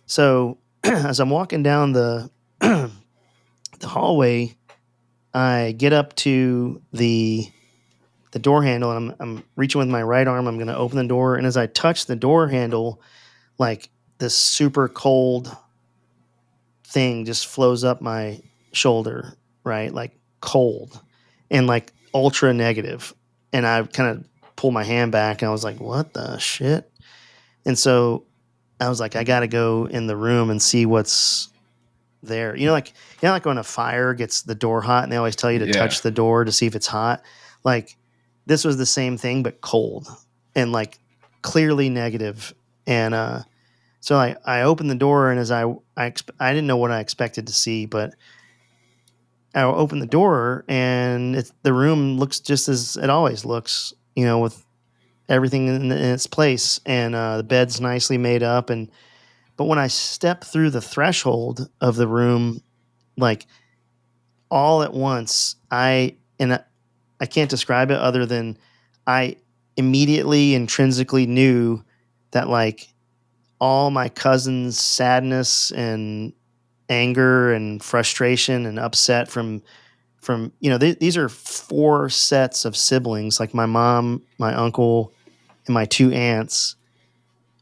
so as I'm walking down the the hallway, I get up to the door handle, and I'm reaching with my right arm. I'm going to open the door, and as I touch the door handle, like this super cold thing just flows up my shoulder, right? Like cold and like ultra negative. And I kind of pull my hand back, and I was like, what the shit? And so I was like, I got to go in the room and see what's there. Like when a fire gets the door hot and they always tell you to touch the door to see if it's hot. Like this was the same thing, but cold and like clearly negative. And so I opened the door, and as I didn't know what I expected to see, but I opened the door, and the room looks just as it always looks, with everything in its place, and the bed's nicely made up. And but when I step through the threshold of the room, like all at once, I can't describe it other than I immediately intrinsically knew that like all my cousins' sadness and anger and frustration and upset from these are four sets of siblings, like my mom, my uncle, and my two aunts,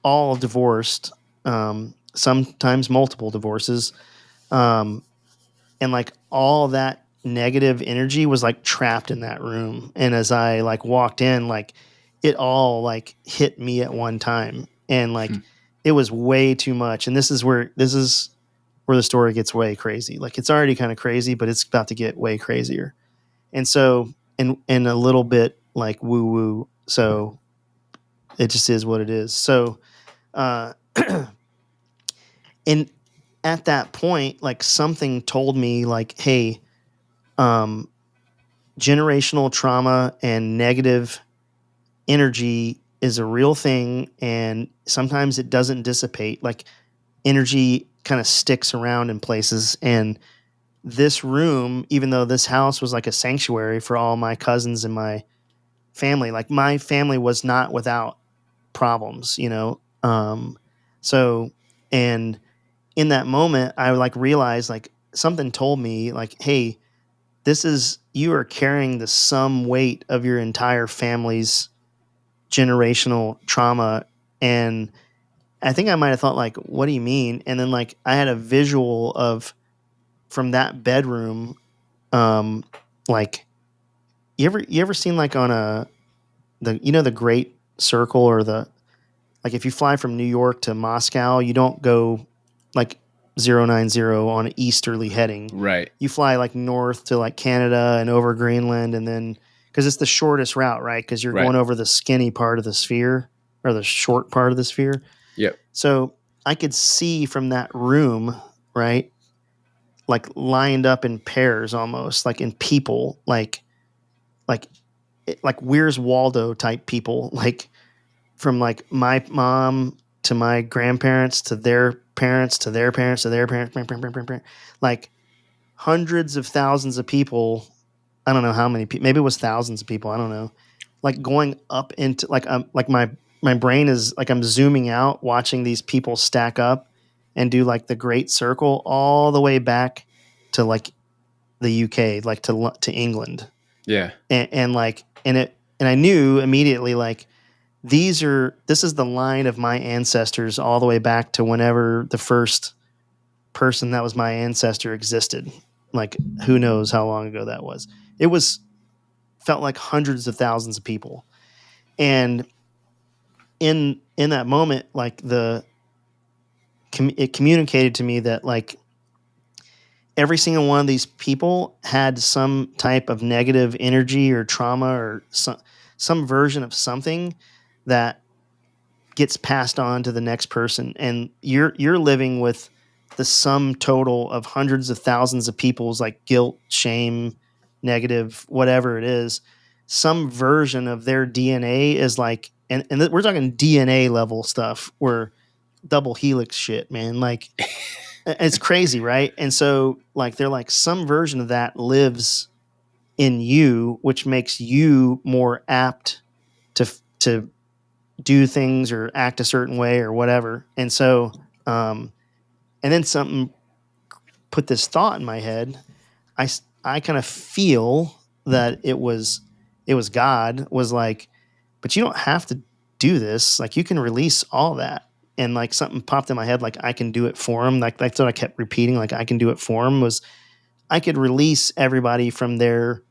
all divorced, sometimes multiple divorces, um, and like all that negative energy was like trapped in that room. And as I like walked in, like it all like hit me at one time, and like it was way too much. And this is where the story gets way crazy. Like it's already kind of crazy, but it's about to get way crazier. And so, and a little bit like woo woo. So it just is what it is. So, And at that point, like something told me like, hey, um, generational trauma and negative energy is a real thing. And sometimes it doesn't dissipate. Like energy kind of sticks around in places. And this room, even though this house was like a sanctuary for all my cousins and my family, like my family was not without problems, you know? So, and in that moment, I like realized like something told me like, hey, this is, you are carrying the sum weight of your entire family's generational trauma. And I think I might have thought like, what do you mean? And then like I had a visual of from that bedroom, um, like you ever seen like on the Great Circle or the, like if you fly from New York to Moscow, you don't go like 090 on an easterly heading. Right. You fly like north to like Canada and over Greenland, and then because it's the shortest route, right? Because you're Right. going over the skinny part of the sphere or the short part of the sphere. Yep. So I could see from that room, right, like lined up in pairs almost, like in people, like like Where's Waldo type people, like from like my mom to my grandparents to their parents to their parents to their parents, like hundreds of thousands of people. I don't know how many people, maybe it was thousands of people. I don't know. Like going up into like my brain is like I'm zooming out, watching these people stack up and do like the great circle all the way back to like the UK, like to England. Yeah. And like, and I knew immediately, like, this is the line of my ancestors all the way back to whenever the first person that was my ancestor existed. Like, who knows how long ago that was? It was, felt like hundreds of thousands of people. And in that moment, like it communicated to me that like every single one of these people had some type of negative energy or trauma or some version of something that gets passed on to the next person, and you're living with the sum total of hundreds of thousands of people's like guilt, shame, negative, whatever it is. Some version of their DNA is like, and we're talking DNA level stuff, where double helix shit, man, like it's crazy, right? And so like they're like some version of that lives in you, which makes you more apt to do things or act a certain way or whatever. And so, and then something put this thought in my head. I kind of feel that it was God was like, but you don't have to do this. Like you can release all that. And like something popped in my head, like I can do it for him. Like that's what I kept repeating. Like I can do it for him, was I could release everybody from their,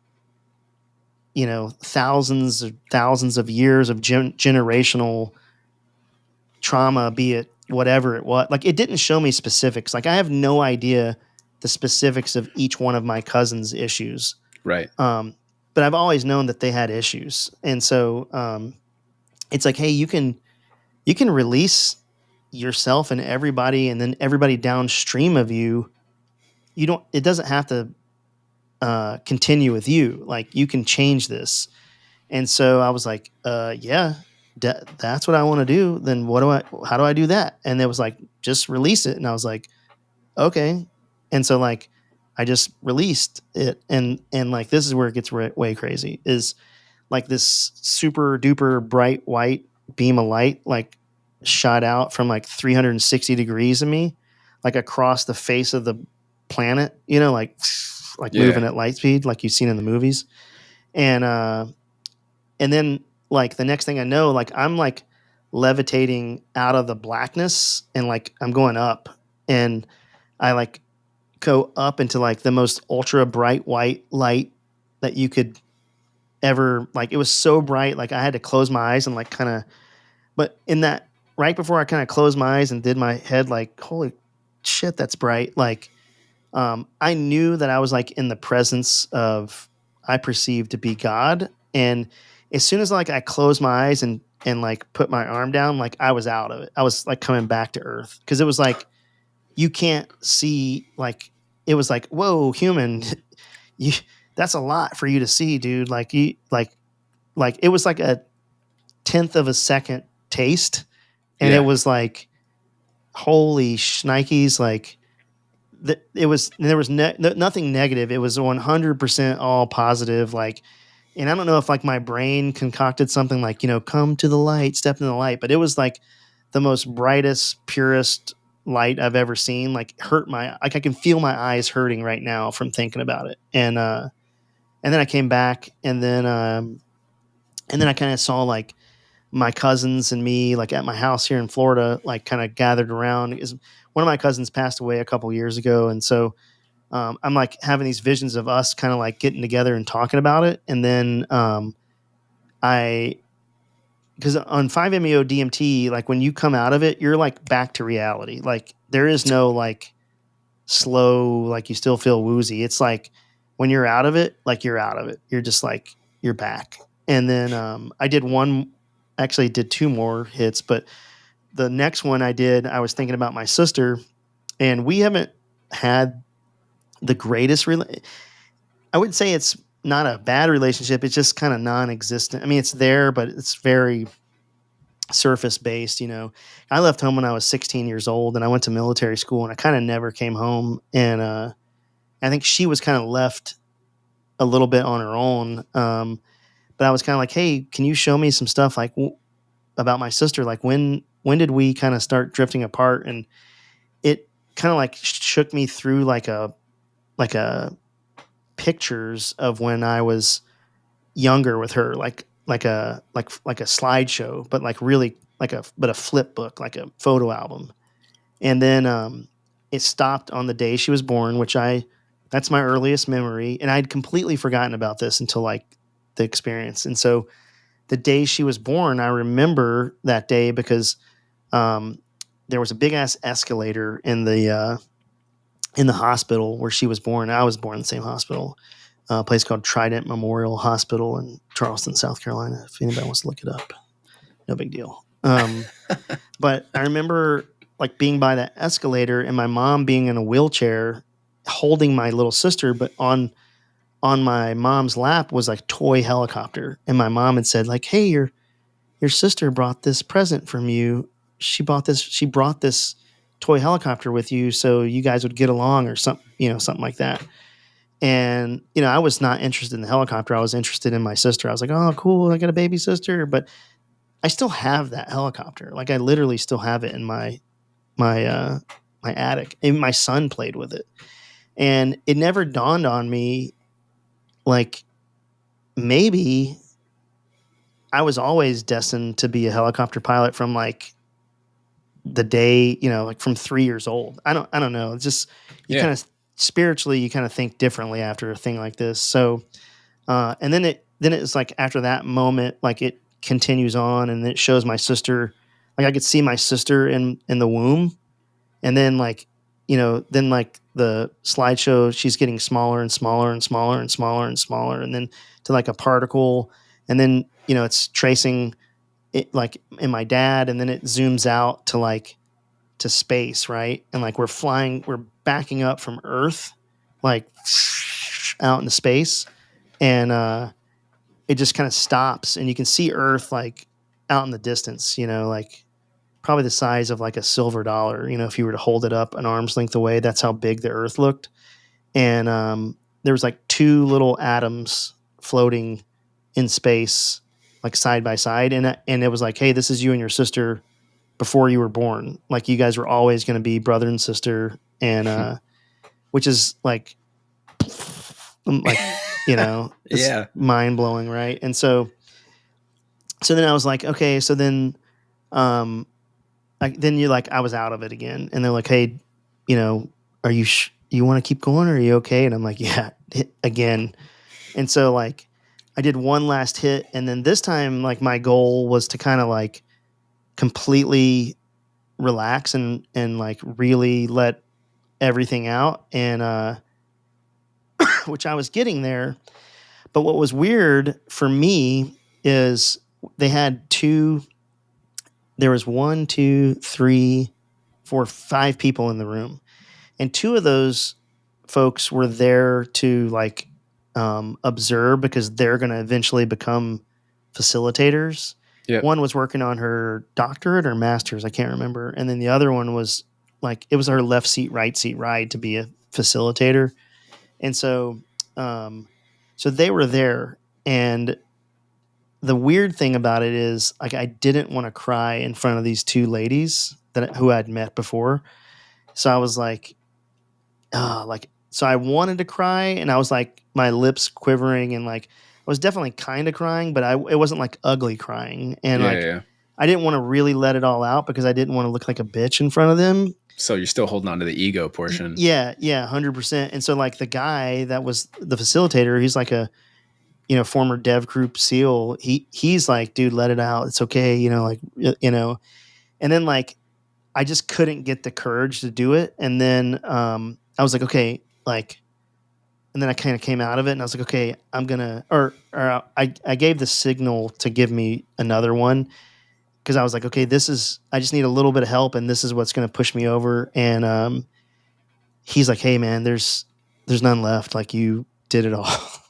thousands of years of generational trauma, be it whatever it was. Like it didn't show me specifics. Like I have no idea the specifics of each one of my cousins' issues. Right. But I've always known that they had issues. And so it's like, hey, you can release yourself and everybody, and then everybody downstream of you. It doesn't have to continue with you. Like you can change this. And so I was like, yeah, that's what I want to do. Then how do I do that? And it was like, just release it. And I was like, okay. And so like, I just released it. And like, this is where it gets way crazy, is like this super duper bright white beam of light, like shot out from like 360 degrees of me, like across the face of the planet, like moving at light speed, like you've seen in the movies. And then like the next thing I know, like I'm like levitating out of the blackness, and like I'm going up, and I like go up into like the most ultra bright white light that you could ever, like it was so bright, like I had to close my eyes and like kind of, but in that, right before I kind of closed my eyes and did my head like, holy shit, that's bright. Like, I knew that I was like in the presence of, I perceived to be God. And as soon as like I closed my eyes and like put my arm down, like I was out of it. I was like coming back to earth. Cause it was like, you can't see, like, it was like, whoa, human, you, that's a lot for you to see, dude. Like it was like a tenth of a second taste. And it Yeah. was like, holy shnikes. Like it was, there was nothing negative. It was 100% all positive. Like, and I don't know if like my brain concocted something like, come to the light, step in the light, but it was like the most brightest, purest light I've ever seen. Like like I can feel my eyes hurting right now from thinking about it. And then I came back, and then I kind of saw like my cousins and me like at my house here in Florida, like kind of gathered around, because one of my cousins passed away a couple years ago. And so I'm like having these visions of us kind of like getting together and talking about it. And then I, because on 5-MeO DMT, like when you come out of it, you're like back to reality. Like there is no like slow, like you still feel woozy. It's like when you're out of it, like you're out of it. You're just like, you're back. And then I actually did two more hits, but the next one I was thinking about my sister, and we haven't had the greatest I wouldn't say it's not a bad relationship. It's just kind of non-existent. I mean, it's there, but it's very surface based. I left home when I was 16 years old, and I went to military school, and I kind of never came home. And I think she was kind of left a little bit on her own. But I was kind of like, hey, can you show me some stuff like about my sister? Like when did we kind of start drifting apart? And it kind of like shook me through like a pictures of when I was younger with her, like a slideshow, but like really but a flip book, like a photo album. And then it stopped on the day she was born, that's my earliest memory. And I'd completely forgotten about this until like the experience. And so the day she was born, I remember that day because there was a big ass escalator in the hospital where she was born. I was born in the same hospital, a place called Trident Memorial Hospital in Charleston, South Carolina. If anybody wants to look it up, no big deal. But I remember like being by that escalator and my mom being in a wheelchair holding my little sister, but on my mom's lap was like toy helicopter. And my mom had said like, hey, your sister brought this present from you. She brought this toy helicopter with you so you guys would get along or something like that. And, I was not interested in the helicopter. I was interested in my sister. I was like, oh, cool. I got a baby sister. But I still have that helicopter. Like I literally still have it in my attic. And my son played with it. And it never dawned on me, like, maybe I was always destined to be a helicopter pilot from like the day, like from 3 years old. I don't know. It's just, you kind of spiritually, you kind of think differently after a thing like this. So, and then it's like after that moment, like it continues on and it shows my sister, like I could see my sister in the womb. And then like, then like the slideshow, she's getting smaller and smaller and smaller and smaller and smaller. And then to like a particle. And then, it's tracing it like in my dad. And then it zooms out to like, to space. Right. And like we're backing up from Earth, like out into space. And, it just kind of stops and you can see Earth like out in the distance, like probably the size of like a silver dollar, if you were to hold it up an arm's length away, that's how big the Earth looked. And there was like two little atoms floating in space, like side by side. And it was like, hey, this is you and your sister before you were born. Like you guys were always going to be brother and sister. And which is like, it's mind blowing. Right. And so then I was like, okay, so then, then you're like, I was out of it again. And they're like, hey, are you, you want to keep going? Or are you okay? And I'm like, yeah, hit again. And so like, I did one last hit. And then this time, like my goal was to kind of like completely relax and like really let everything out. And, which I was getting there. But what was weird for me is they had there was 1, 2, 3, 4, 5 people in the room. And two of those folks were there to like observe because they're going to eventually become facilitators. Yep. One was working on her doctorate or master's, I can't remember. And then the other one was like, it was her left seat, right seat ride to be a facilitator. And so, so they were there. And the weird thing about it is like, I didn't want to cry in front of these two ladies who I'd met before. So I was like, so I wanted to cry and I was like, my lips quivering and like, I was definitely kind of crying, but it wasn't like ugly crying. And Yeah. I didn't want to really let it all out because I didn't want to look like a bitch in front of them. So you're still holding on to the ego portion. Yeah. 100%. And so like the guy that was the facilitator, he's like a, former dev group SEAL. He's like, dude, let it out. It's okay. And then like, I just couldn't get the courage to do it. And then, I was like, okay, like, and then I kind of came out of it and I was like, okay, I'm gonna, I gave the signal to give me another one. Cause I was like, okay, I just need a little bit of help and this is what's going to push me over. And, he's like, hey man, there's none left. Like you did it all.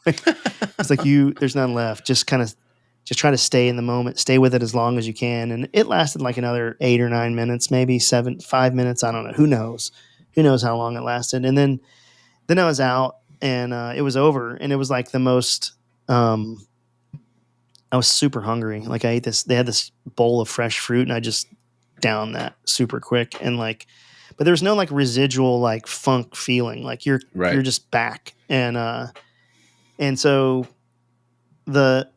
It's like there's none left. Just try to stay in the moment, stay with it as long as you can. And it lasted like another 8 or 9 minutes, maybe 5 minutes. I don't know. Who knows how long it lasted. And then I was out and, it was over and it was like the most, I was super hungry. Like I ate they had this bowl of fresh fruit and I just downed that super quick. And like, but there's no like residual, like funk feeling. Like you're just back. And so and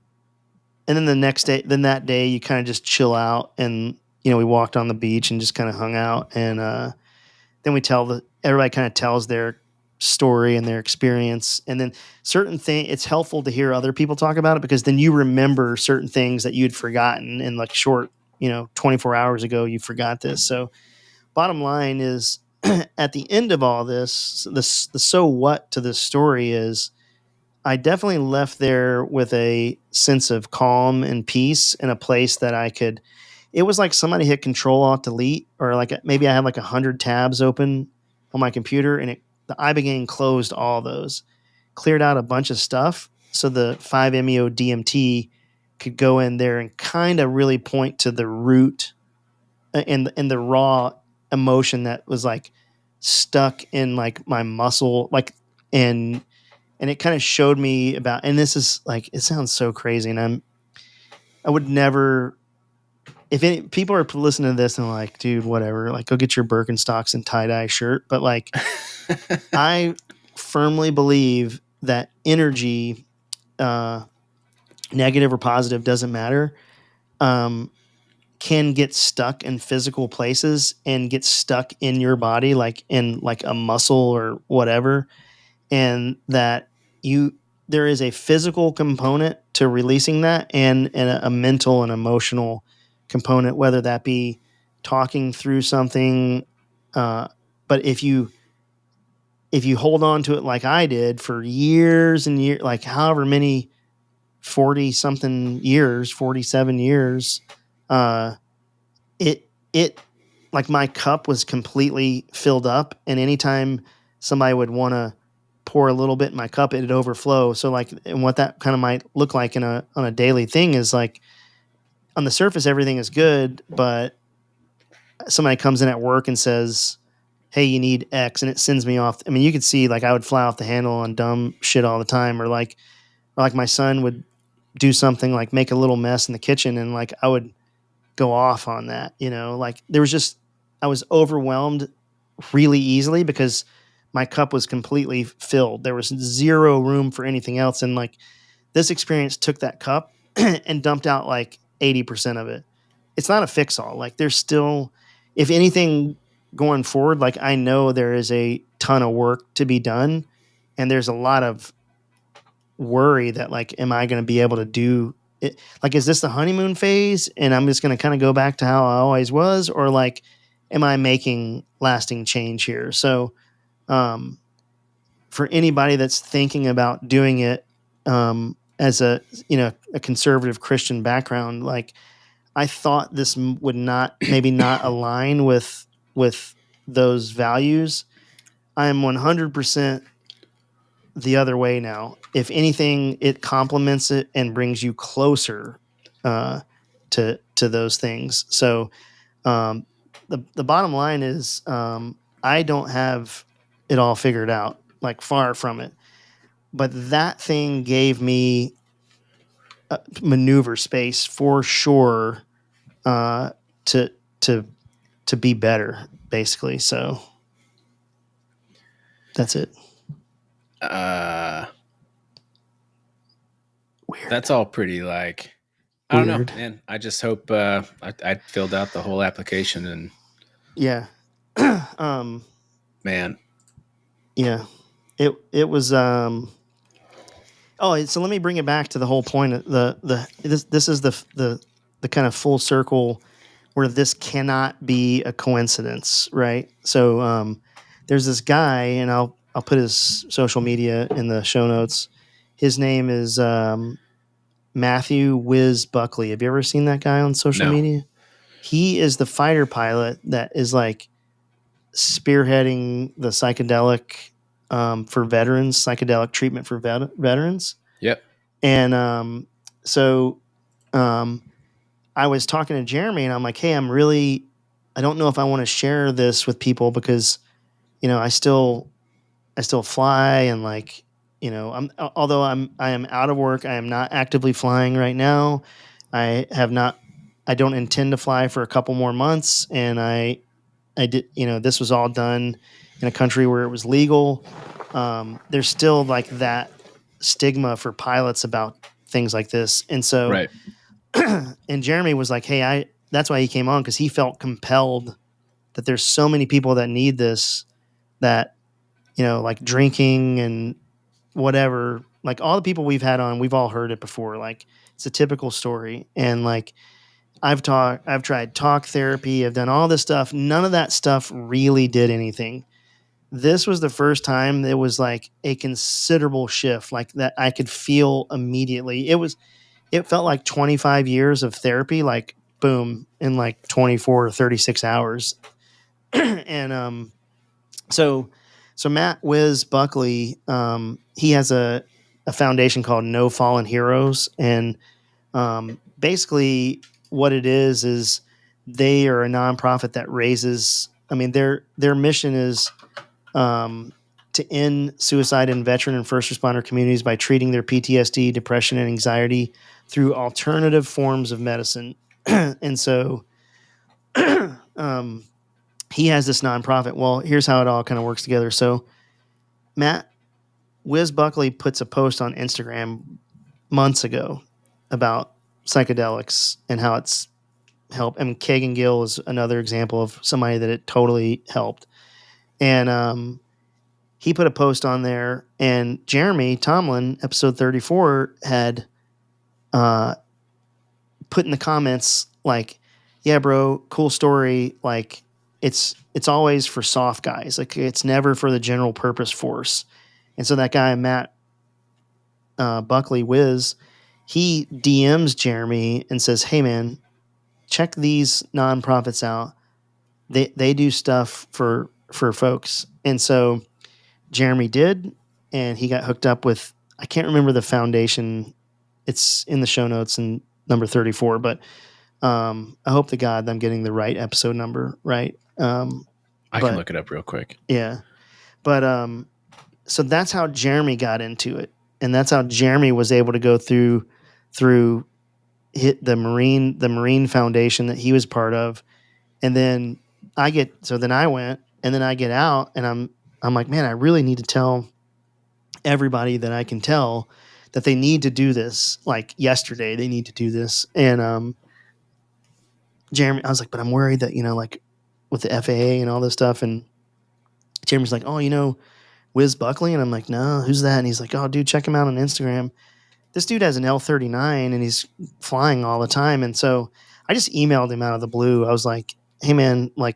then the next day, that day you kind of just chill out and, we walked on the beach and just kind of hung out. And, then everybody kind of tells their story and their experience. And then it's helpful to hear other people talk about it because then you remember certain things that you'd forgotten in like short, 24 hours ago, you forgot this. So bottom line is at the end of all this, the so what to this story is I definitely left there with a sense of calm and peace in a place that it was like somebody hit Control-Alt-Delete or like maybe I had like 100 tabs open on my computer and the Ibogaine closed all those, cleared out a bunch of stuff. So the 5-MeO-DMT could go in there and kind of really point to the root and the raw emotion that was like stuck in like my muscle, like, and it kind of showed me about, and this is like, it sounds so crazy. And I would never, if any people are listening to this and like, dude, whatever, like go get your Birkenstocks and tie-dye shirt. But like, I firmly believe that energy, negative or positive, doesn't matter, can get stuck in physical places and get stuck in your body, like in like a muscle or whatever. And that there is a physical component to releasing that and a mental and emotional component, whether that be talking through something. But if you hold on to it like I did for years and years, like however many 40 something years, 47 years, it like my cup was completely filled up. And anytime somebody would want to pour a little bit in my cup, it'd overflow. So like, and what that kind of might look like on a daily thing is like on the surface, everything is good, but somebody comes in at work and says, hey, you need X, and it sends me off. I mean, you could see like I would fly off the handle on dumb shit all the time, or like my son would do something like make a little mess in the kitchen and like I would go off on that, like I was overwhelmed really easily because my cup was completely filled. There was zero room for anything else. And like this experience took that cup and dumped out like 80% of it. It's not a fix all. Like there's still, if anything going forward, like I know there is a ton of work to be done and there's a lot of worry that like, am I going to be able to do it? Like, is this the honeymoon phase and I'm just going to kind of go back to how I always was? Or like, am I making lasting change here? So, for anybody that's thinking about doing it, as a conservative Christian background, like I thought this would maybe not align with those values. I am 100% the other way now. If anything, it complements it and brings you closer to those things. So the bottom line is I don't have it all figured out, like far from it. But that thing gave me maneuver space for sure uh, to to to be better, basically. So that's it. Weird. That's all pretty like, I don't know, man. I just hope I filled out the whole application and yeah. Man. Yeah. It was oh, so let me bring it back to the whole point of this is the kind of full circle where this cannot be a coincidence, right? So there's this guy, and I'll put his social media in the show notes. His name is Matthew Wiz Buckley. Have you ever seen that guy on social media? He is the fighter pilot that is like spearheading the psychedelic for veterans, psychedelic treatment for veterans. Yep. And so I was talking to Jeremy, and I'm like, hey, I don't know if I want to share this with people because, I still fly, and like, although I am out of work, I am not actively flying right now. I don't intend to fly for a couple more months. And I did, this was all done in a country where it was legal. There's still like that stigma for pilots about things like this. And so, right. And Jeremy was like, hey, that's why he came on, because he felt compelled that there's so many people that need this, that, like drinking and whatever, like all the people we've had on, we've all heard it before. Like it's a typical story. And like, I've tried talk therapy. I've done all this stuff. None of that stuff really did anything. This was the first time there was like a considerable shift, like that I could feel immediately. It felt like 25 years of therapy, like boom, in like 24 or 36 hours. And so Matt Wiz Buckley, he has a foundation called No Fallen Heroes. And basically what it is they are a nonprofit that raises, their mission is to end suicide in veteran and first responder communities by treating their PTSD, depression, and anxiety through alternative forms of medicine. And so he has this nonprofit. Well, here's how it all kind of works together. So Matt Wiz Buckley puts a post on Instagram months ago about psychedelics and how it's helped. And Kagan Gill is another example of somebody that it totally helped. And he put a post on there, and Jeremy Tomlin, episode 34, had put in the comments like, yeah, bro, cool story. Like it's always for soft guys. Like it's never for the general purpose force. And so that guy, Matt Buckley Wiz, he DMs Jeremy and says, hey man, check these nonprofits out. They do stuff for folks. And so Jeremy did, and he got hooked up with, I can't remember the foundation. It's in the show notes in number 34, but I hope to God I'm getting the right episode number right. I can look it up real quick. Yeah. But so that's how Jeremy got into it. And that's how Jeremy was able to go through hit the Marine Foundation that he was part of. And then then I went, and then I get out, and I'm like, man, I really need to tell everybody that I can tell that they need to do this. Like yesterday, they need to do this. And Jeremy, I was like, but I'm worried that, like with the FAA and all this stuff. And Jeremy's like, oh, Wiz Buckley? And I'm like, no, who's that? And he's like, oh, dude, check him out on Instagram. This dude has an L-39 and he's flying all the time. And so I just emailed him out of the blue. I was like, hey man, like,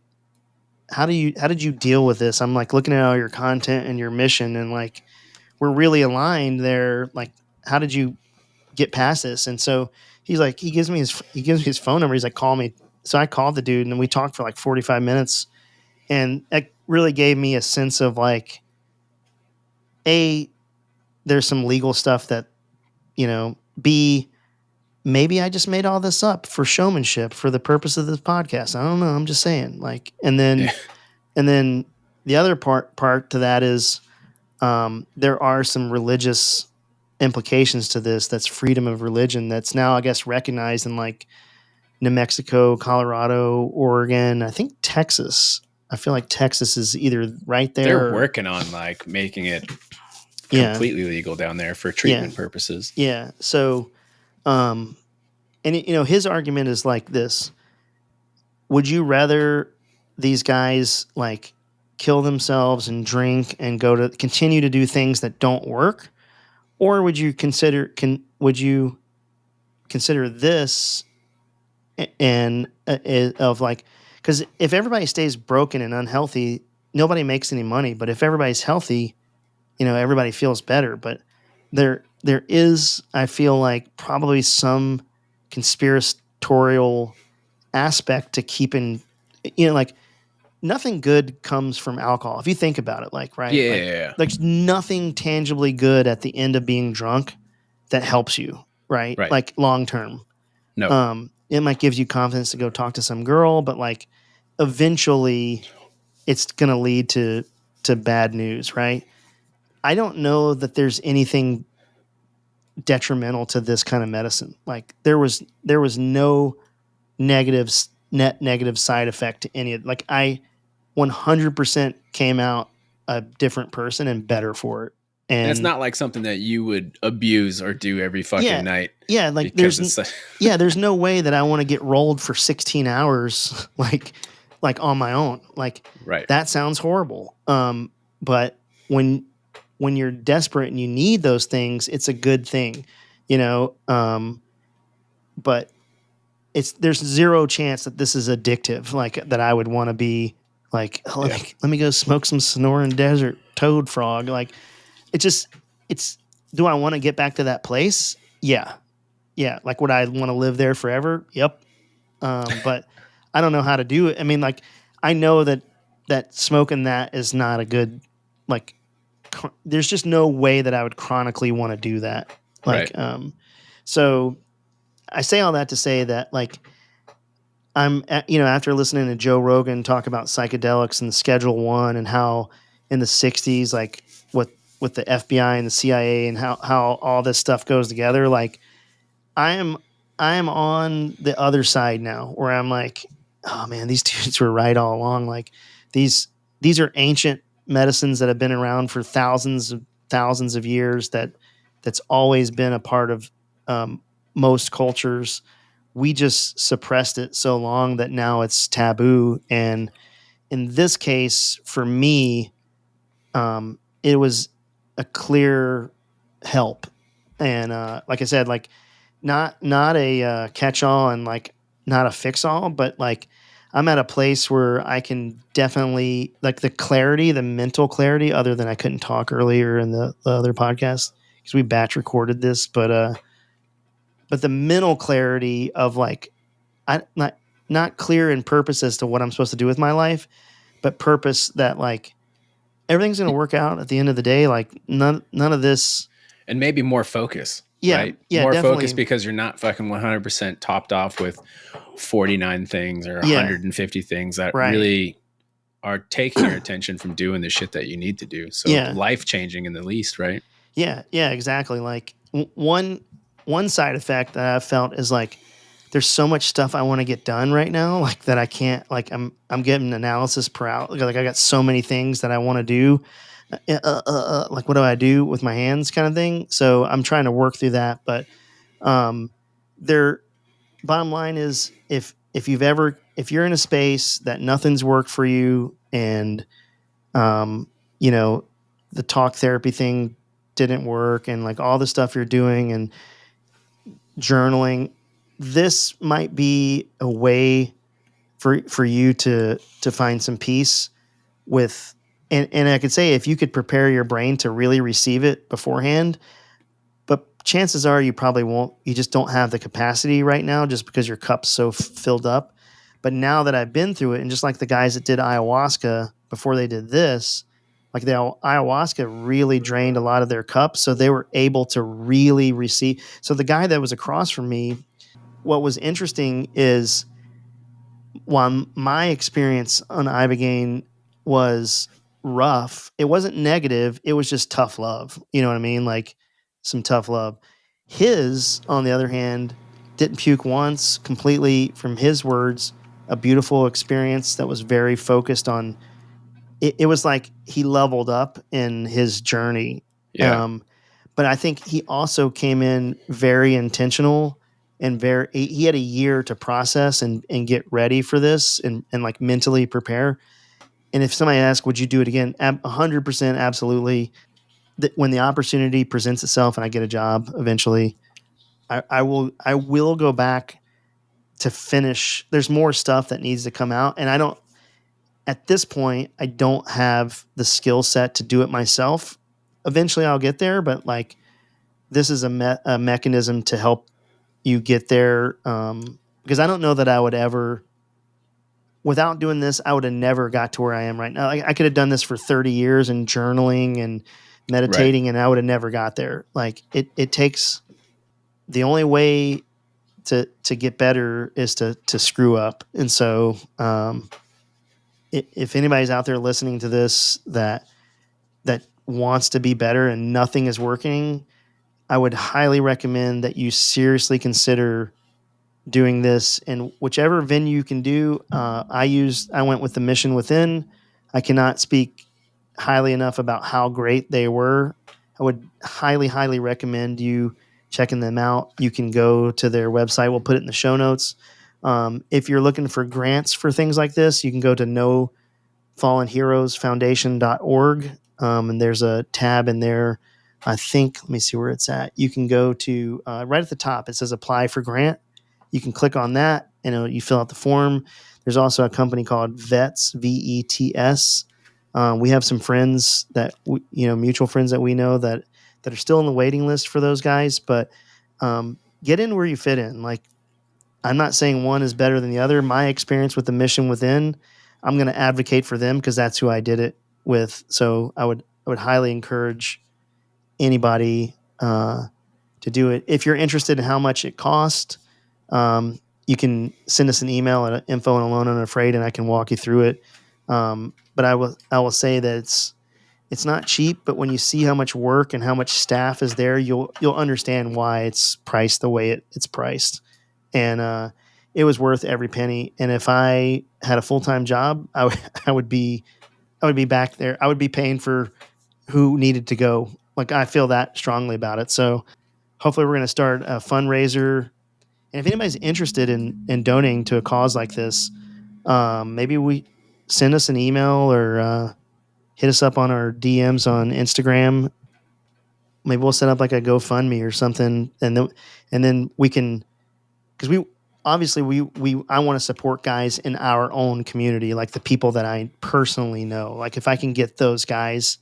how did you deal with this? I'm like looking at all your content and your mission, and like, we're really aligned there. Like, how did you get past this? And so he's like, he gives me his phone number. He's like, call me. So I called the dude, and we talked for like 45 minutes. And really gave me a sense of like, there's some legal stuff that, B, maybe I just made all this up for showmanship for the purpose of this podcast. I don't know. I'm just saying, like, and then the other part to that is, there are some religious implications to this. That's freedom of religion. That's now, I guess, recognized in like New Mexico, Colorado, Oregon, I think Texas. I feel like Texas is either right there. They're working on like making it completely legal down there for treatment purposes. Yeah. So, and his argument is like this: would you rather these guys like kill themselves and drink and continue to do things that don't work, or would you consider this and of like, because if everybody stays broken and unhealthy, nobody makes any money. But if everybody's healthy, everybody feels better. But there is, I feel like, probably some conspiratorial aspect to keeping, like, nothing good comes from alcohol. If you think about it, like, right? Yeah. Like nothing tangibly good at the end of being drunk that helps you, right? Like long term. No. It might give you confidence to go talk to some girl, but like eventually it's going to lead to bad news, right? I don't know that there's anything detrimental to this kind of medicine. Like there was no negative side effect to any of, like, I 100% came out a different person and better for it. And it's not like something that you would abuse or do every fucking night. Yeah, like there's no way that I want to get rolled for 16 hours like on my own. Like that sounds horrible. But when you're desperate and you need those things, it's a good thing, but there's zero chance that this is addictive, like that I would want to be like, let me go smoke some Sonoran Desert toad frog. Like do I want to get back to that place? Yeah. Like, would I want to live there forever? Yep. But I don't know how to do it. I mean, like, I know that smoking that is not a good, like, there's just no way that I would chronically want to do that. Like, so I say all that to say that, like, I'm, after listening to Joe Rogan talk about psychedelics and Schedule 1 and how in the 60s, like, with the FBI and the CIA and how all this stuff goes together, like, I am on the other side now where I'm like, oh man, these dudes were right all along. Like, these are ancient medicines that have been around for thousands of years, that's always been a part of most cultures. We just suppressed it so long that now it's taboo. And in this case, for me, it was a clear help. And like I said, like, not a catch-all and like not a fix-all, but like I'm at a place where I can definitely, like, the mental clarity, other than I couldn't talk earlier in the other podcast because we batch recorded this, but the mental clarity of, like, I not clear in purpose as to what I'm supposed to do with my life, but purpose that, like, everything's going to work out at the end of the day. Like, none of this. And maybe more focus. Yeah. Right? Yeah. More definitely. focus because you're not fucking 100% topped off with 49 things or 150 things that really are taking your attention from doing the shit that you need to do. So life changing in the least, right? Yeah. Yeah, exactly. Like, one side effect that I've felt is, like, there's so much stuff I want to get done right now, like, that I can't, like, I'm getting analysis paralysis. Like, I got so many things that I want to do. Like, what do I do with my hands, kind of thing. So I'm trying to work through that. But bottom line is, if you're in a space that nothing's worked for you, and the talk therapy thing didn't work, and, like, all the stuff you're doing and journaling, this might be a way for you to find some peace with. And I could say, if you could prepare your brain to really receive it beforehand, but chances are you probably won't. You just don't have the capacity right now, just because your cup's so filled up. But now that I've been through it, and just like the guys that did ayahuasca before they did this, like the ayahuasca really drained a lot of their cups, so they were able to really receive. So the guy that was across from me, what was interesting is, while my experience on Ibogaine was rough, it wasn't negative. It was just tough love. You know what I mean? Like some tough love. His, on the other hand, didn't puke once, completely, from his words, a beautiful experience that was very focused on. It was like he leveled up in his journey. Yeah. But I think he also came in very intentional and he had a year to process and get ready for this and like mentally prepare. And if somebody asks, would you do it again? 100%, absolutely. When the opportunity presents itself and I get a job eventually, I will go back to finish. There's more stuff that needs to come out. And at this point, I don't have the skill set to do it myself. Eventually I'll get there, but like, this is a mechanism to help you get there. Because I don't know that I would ever, without doing this, I would have never got to where I am right now. I could have done this for 30 years and journaling and meditating, and I would have never got there. Like it takes, the only way to get better is to screw up. And so, if anybody's out there listening to this that wants to be better and nothing is working, I would highly recommend that you seriously consider doing this in whichever venue you can do. I went with the Mission Within. I cannot speak highly enough about how great they were. I would highly, highly recommend you checking them out. You can go to their website. We'll put it in the show notes. If you're looking for grants for things like this, you can go to nofallenheroesfoundation.org. And there's a tab in there. I think, let me see where it's at. You can go to right at the top. It says apply for grant. You can click on that and you fill out the form. There's also a company called VETS, VETS. We have some friends mutual friends that we know that are still on the waiting list for those guys, but get in where you fit in. Like, I'm not saying one is better than the other. My experience with the Mission Within, I'm going to advocate for them because that's who I did it with. So I would highly encourage anybody to do it. If you're interested in how much it costs, you can send us an email at info@alone-and-afraid, and I can walk you through it. But I will say that it's not cheap, but when you see how much work and how much staff is there, you'll understand why it's priced the way it's priced. And it was worth every penny. And if I had a full-time job, I would be back there. I would be paying for who needed to go. Like, I feel that strongly about it. So hopefully we're going to start a fundraiser. And if anybody's interested in donating to a cause like this, maybe we send us an email or hit us up on our DMs on Instagram. Maybe we'll set up like a GoFundMe or something, and then we can, because I want to support guys in our own community, like the people that I personally know. Like, if I can get those guys,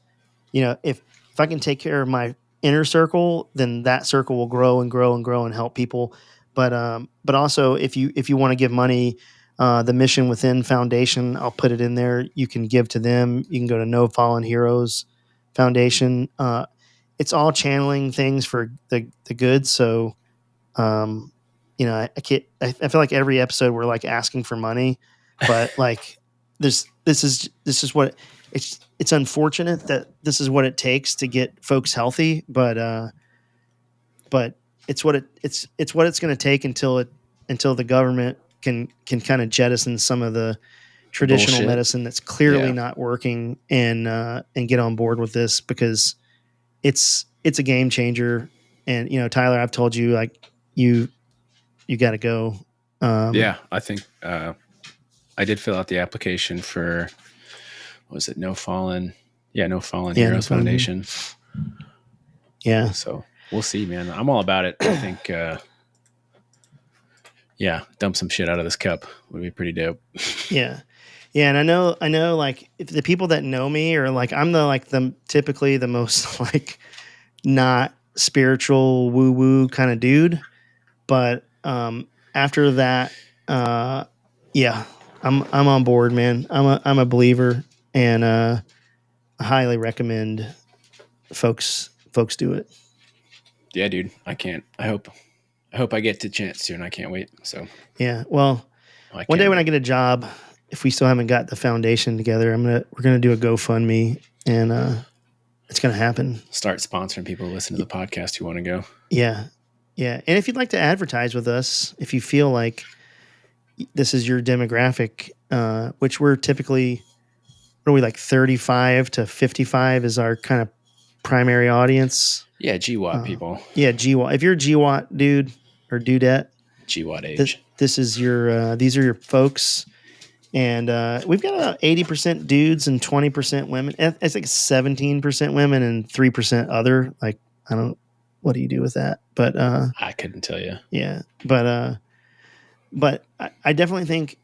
if I can take care of my inner circle, then that circle will grow and grow and grow and help people. But also, if you want to give money, the Mission Within Foundation, I'll put it in there. You can give to them. You can go to No Fallen Heroes Foundation. It's all channeling things for the good. So, I can't. I feel like every episode we're like asking for money, but like this is what it's unfortunate that this is what it takes to get folks healthy, but it's what it's going to take until the government can kind of jettison some of the traditional bullshit medicine that's clearly not working and get on board with this, because it's a game changer. And Tyler, I've told you, like, you got to go. I think I did fill out the application for, what was it, No Fallen Heroes Foundation. Yeah. So we'll see, man. I'm all about it. I think, dump some shit out of this cup would be pretty dope. Yeah. Yeah. And I know like, if the people that know me are like, I'm typically the most like not spiritual woo woo kind of dude. But, after that, I'm on board, man. I'm a believer. and I highly recommend folks do it. Yeah, dude. I hope I get the chance to, and I can't wait. So yeah, well, one day when I get a job, if we still haven't got the foundation together, we're gonna do a GoFundMe, and it's gonna happen. Start sponsoring people who listen to the podcast who want to go. Yeah, and if you'd like to advertise with us, if you feel like this is your demographic, which we're typically, what are we, like 35 to 55 is our kind of primary audience. Yeah, GWAT people. Yeah, GWAT. If you're a GWAT dude or dudette, GWAT age. This is your these are your folks, and we've got about 80% dudes and 20% women. I think 17% women and 3% other. Like, I don't. What do you do with that? But I couldn't tell you. Yeah, but I definitely think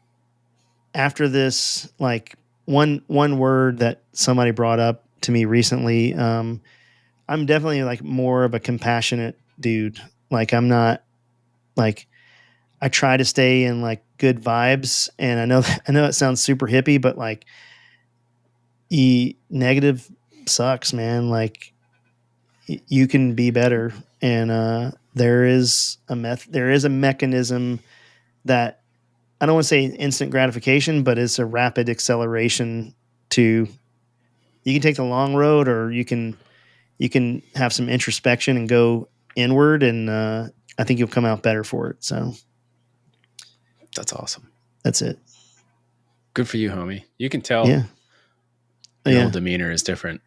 after this, like one word that somebody brought up to me recently, I'm definitely like more of a compassionate dude. Like, I'm not like, I try to stay in like good vibes, and I know it sounds super hippie, but like, negative sucks, man. Like, you can be better, and there is a mechanism that, I don't want to say instant gratification, but it's a rapid acceleration to, you can take the long road, or you can have some introspection and go inward, and I think you'll come out better for it. So that's awesome. That's it. Good for you, homie. You can tell. Yeah. Your whole demeanor is different.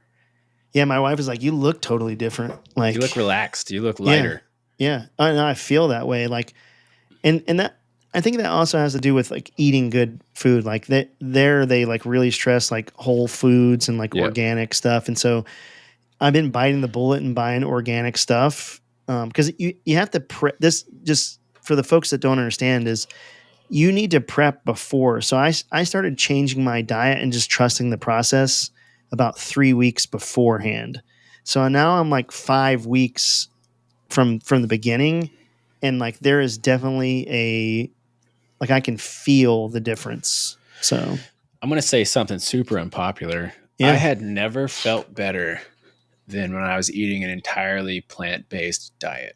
Yeah, my wife was like, "You look totally different. Like, you look relaxed. You look lighter." Yeah. I feel that way. Like, and that, I think that also has to do with like eating good food. Like they like really stress like whole foods and like organic stuff. And so I've been biting the bullet and buying organic stuff. Because you have to prep this, just for the folks that don't understand, is you need to prep before. So I started changing my diet and just trusting the process about 3 weeks beforehand. So now I'm like 5 weeks from the beginning, and like there is definitely like I can feel the difference. So I'm going to say something super unpopular. Yeah. I had never felt better than when I was eating an entirely plant-based diet.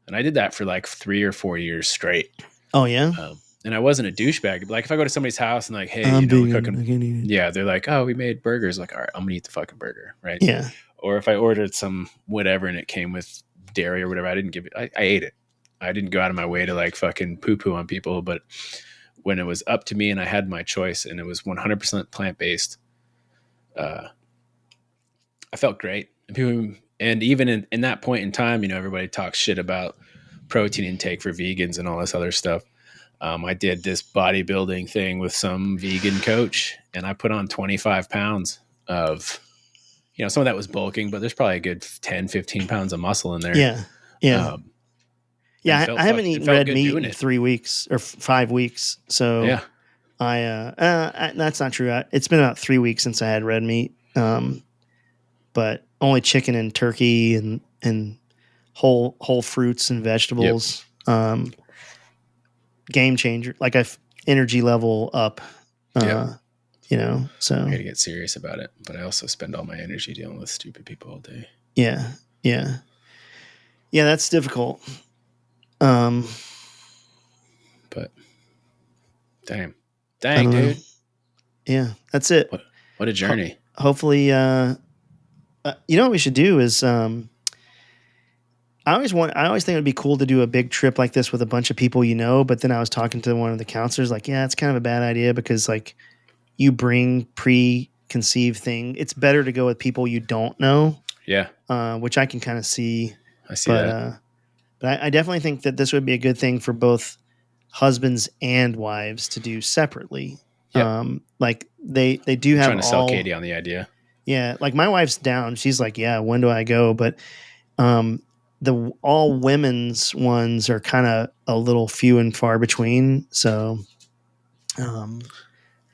And I did that for like 3 or 4 years straight. Oh yeah. And I wasn't a douchebag. Like if I go to somebody's house and like, hey, we're cooking. Yeah. They're like, oh, we made burgers. Like, all right, I'm going to eat the fucking burger. Right. Yeah. Or if I ordered some whatever and it came with dairy or whatever, I didn't give it. I ate it. I didn't go out of my way to like fucking poo poo on people. But when it was up to me and I had my choice and it was 100% plant-based, I felt great. And even in that point in time, everybody talks shit about protein intake for vegans and all this other stuff. I did this bodybuilding thing with some vegan coach, and I put on 25 pounds of, some of that was bulking, but there's probably a good 10, 15 pounds of muscle in there. Yeah. Yeah. I haven't eaten red meat in 3 weeks or 5 weeks. So yeah, that's not true. It's been about 3 weeks since I had red meat. But only chicken and turkey and whole fruits and vegetables. Yep. Game changer. Like energy level up. So I gotta get serious about it. But I also spend all my energy dealing with stupid people all day. Yeah. That's difficult. But damn, dude. Know. Yeah, that's it. What a journey. Hopefully, what we should do is, I always think it'd be cool to do a big trip like this with a bunch of people, but then I was talking to one of the counselors, like, yeah, it's kind of a bad idea because like you bring preconceived thing. It's better to go with people you don't know. Yeah. Which I can kind of see. I see that. But I definitely think that this would be a good thing for both husbands and wives to do separately. Yep. Like they do have trying to sell Katie on the idea. Yeah. Like my wife's down. She's like, yeah, when do I go? But, the all women's ones are kind of a little few and far between. So, but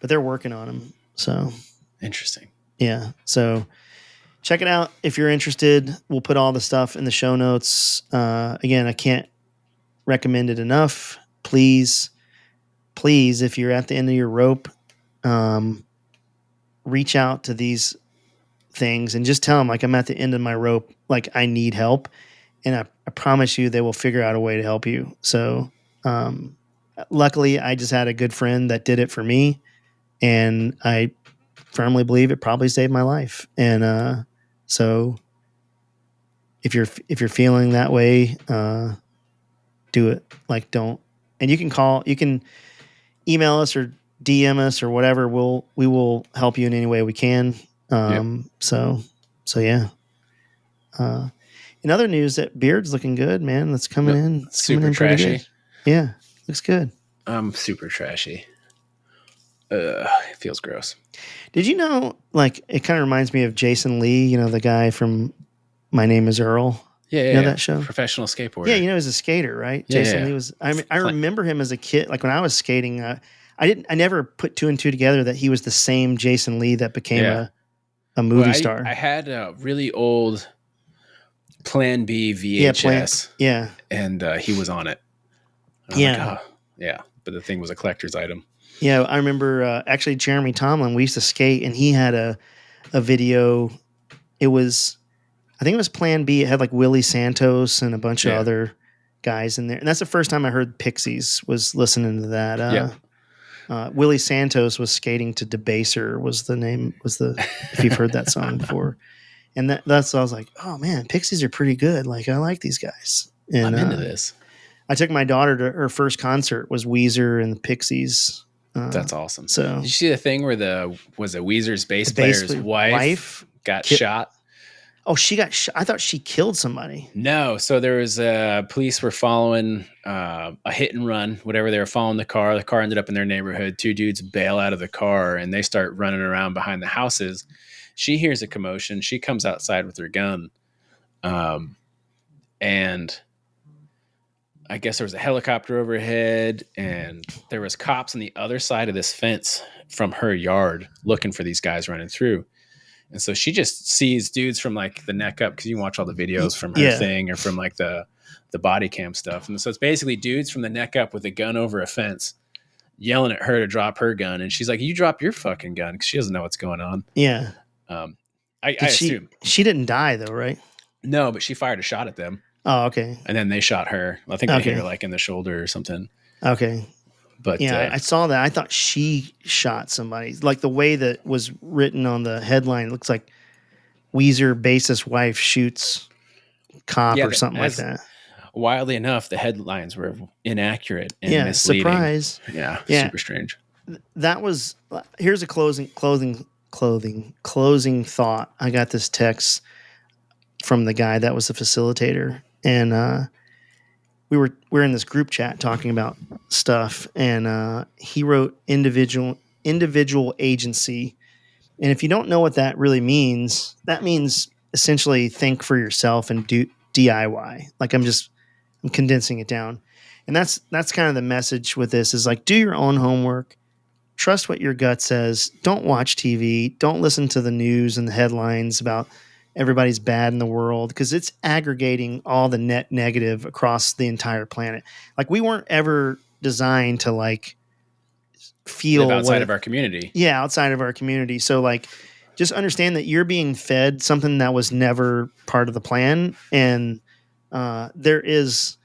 they're working on them. So interesting. Yeah. So check it out if you're interested. We'll put all the stuff in the show notes. Again, I can't recommend it enough. Please, if you're at the end of your rope, reach out to these things and just tell them, like, I'm at the end of my rope, like, I need help. And I promise you they will figure out a way to help you. So luckily, I just had a good friend that did it for me. And I firmly believe it probably saved my life. And so if you're feeling that way, do it. Like, don't. And you can email us or DM us or whatever. We will help you in any way we can. So yeah. In other news, that beard's looking good, man. That's coming in. It's super coming in trashy. pretty good. Yeah, looks good. I'm super trashy. It feels gross. Did you know, like, it kind of reminds me of Jason Lee, you know, the guy from My Name is Earl? Yeah, you know that show? Professional skateboarder. Yeah, you know, he's a skater, right? Yeah, Jason Lee was. I remember him as a kid. Like, when I was skating, I never put two and two together that he was the same Jason Lee that became a movie star. I had a really old Plan B VHS. And he was on it. Like, yeah. But the thing was a collector's item. Yeah, I remember actually Jeremy Tomlin, we used to skate, and he had a video. I think it was Plan B. It had like Willie Santos and a bunch of other guys in there. And that's the first time I heard Pixies, was listening to that. Willie Santos was skating to Debaser was the name, if you've heard that song before. And that's, I was like, oh man, Pixies are pretty good. Like, I like these guys. And I'm into this. I took my daughter to her first concert was Weezer and the Pixies. That's awesome. So did you see the thing where Weezer's bass player's wife got shot? Oh, she got shot. I thought she killed somebody. No. So there was police were following a hit and run, whatever. They were following the car. The car ended up in their neighborhood. Two dudes bail out of the car and they start running around behind the houses. She hears a commotion. She comes outside with her gun. And I guess there was a helicopter overhead and there was cops on the other side of this fence from her yard looking for these guys running through. And so she just sees dudes from like the neck up, because you watch all the videos from her thing or from like the body cam stuff. And so it's basically dudes from the neck up with a gun over a fence yelling at her to drop her gun. And she's like, you drop your fucking gun, because she doesn't know what's going on. Yeah. I assume. She didn't die though, right? No, but she fired a shot at them. Oh, okay. And then they shot her. I think they hit her like in the shoulder or something. Okay. But yeah, I saw that. I thought she shot somebody. Like the way that was written on the headline, it looks like Weezer bassist wife shoots cop or something like that. Wildly enough, the headlines were inaccurate and misleading. Surprise. Yeah, super strange. That was. Here's a closing thought. I got this text from the guy that was the facilitator, and we're in this group chat talking about stuff, and he wrote individual agency. And if you don't know what that really means, that means essentially think for yourself and do DIY. Like, I'm condensing it down. And that's kind of the message with this, is like, do your own homework, trust what your gut says. Don't watch TV. Don't listen to the news and the headlines about everybody's bad in the world, because it's aggregating all the net negative across the entire planet. Like, we weren't ever designed to like feel live outside of our community. Yeah, outside of our community. So like, just understand that you're being fed something that was never part of the plan, and there is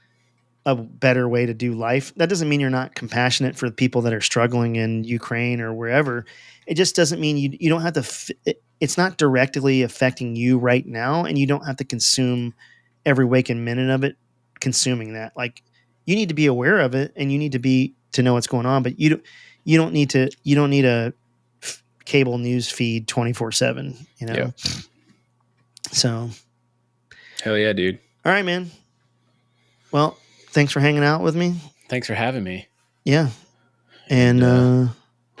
a better way to do life. That doesn't mean you're not compassionate for the people that are struggling in Ukraine or wherever. It just doesn't mean you don't have to. It's not directly affecting you right now, and you don't have to consume every waking minute of it. Consuming that, like, you need to be aware of it, and you need to know what's going on. But you don't need a cable news feed 24/7. You know. Yep. So. Hell yeah, dude. All right, man. Well, thanks for hanging out with me. Thanks for having me. Yeah. And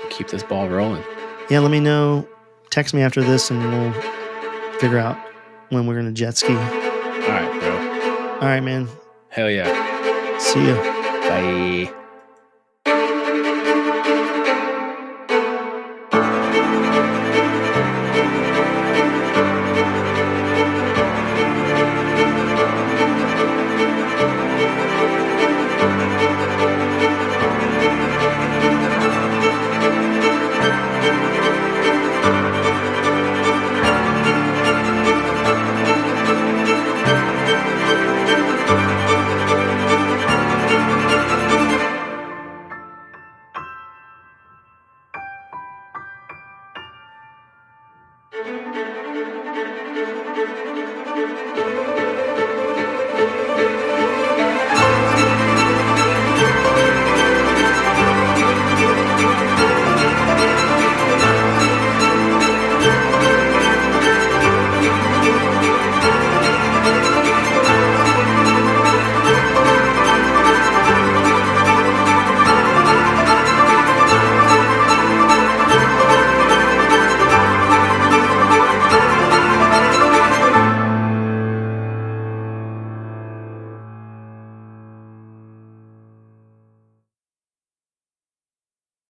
keep this ball rolling. Yeah, let me know. Text me after this and we'll figure out when we're going to jet ski. All right, bro. All right, man. Hell yeah. See ya. Bye.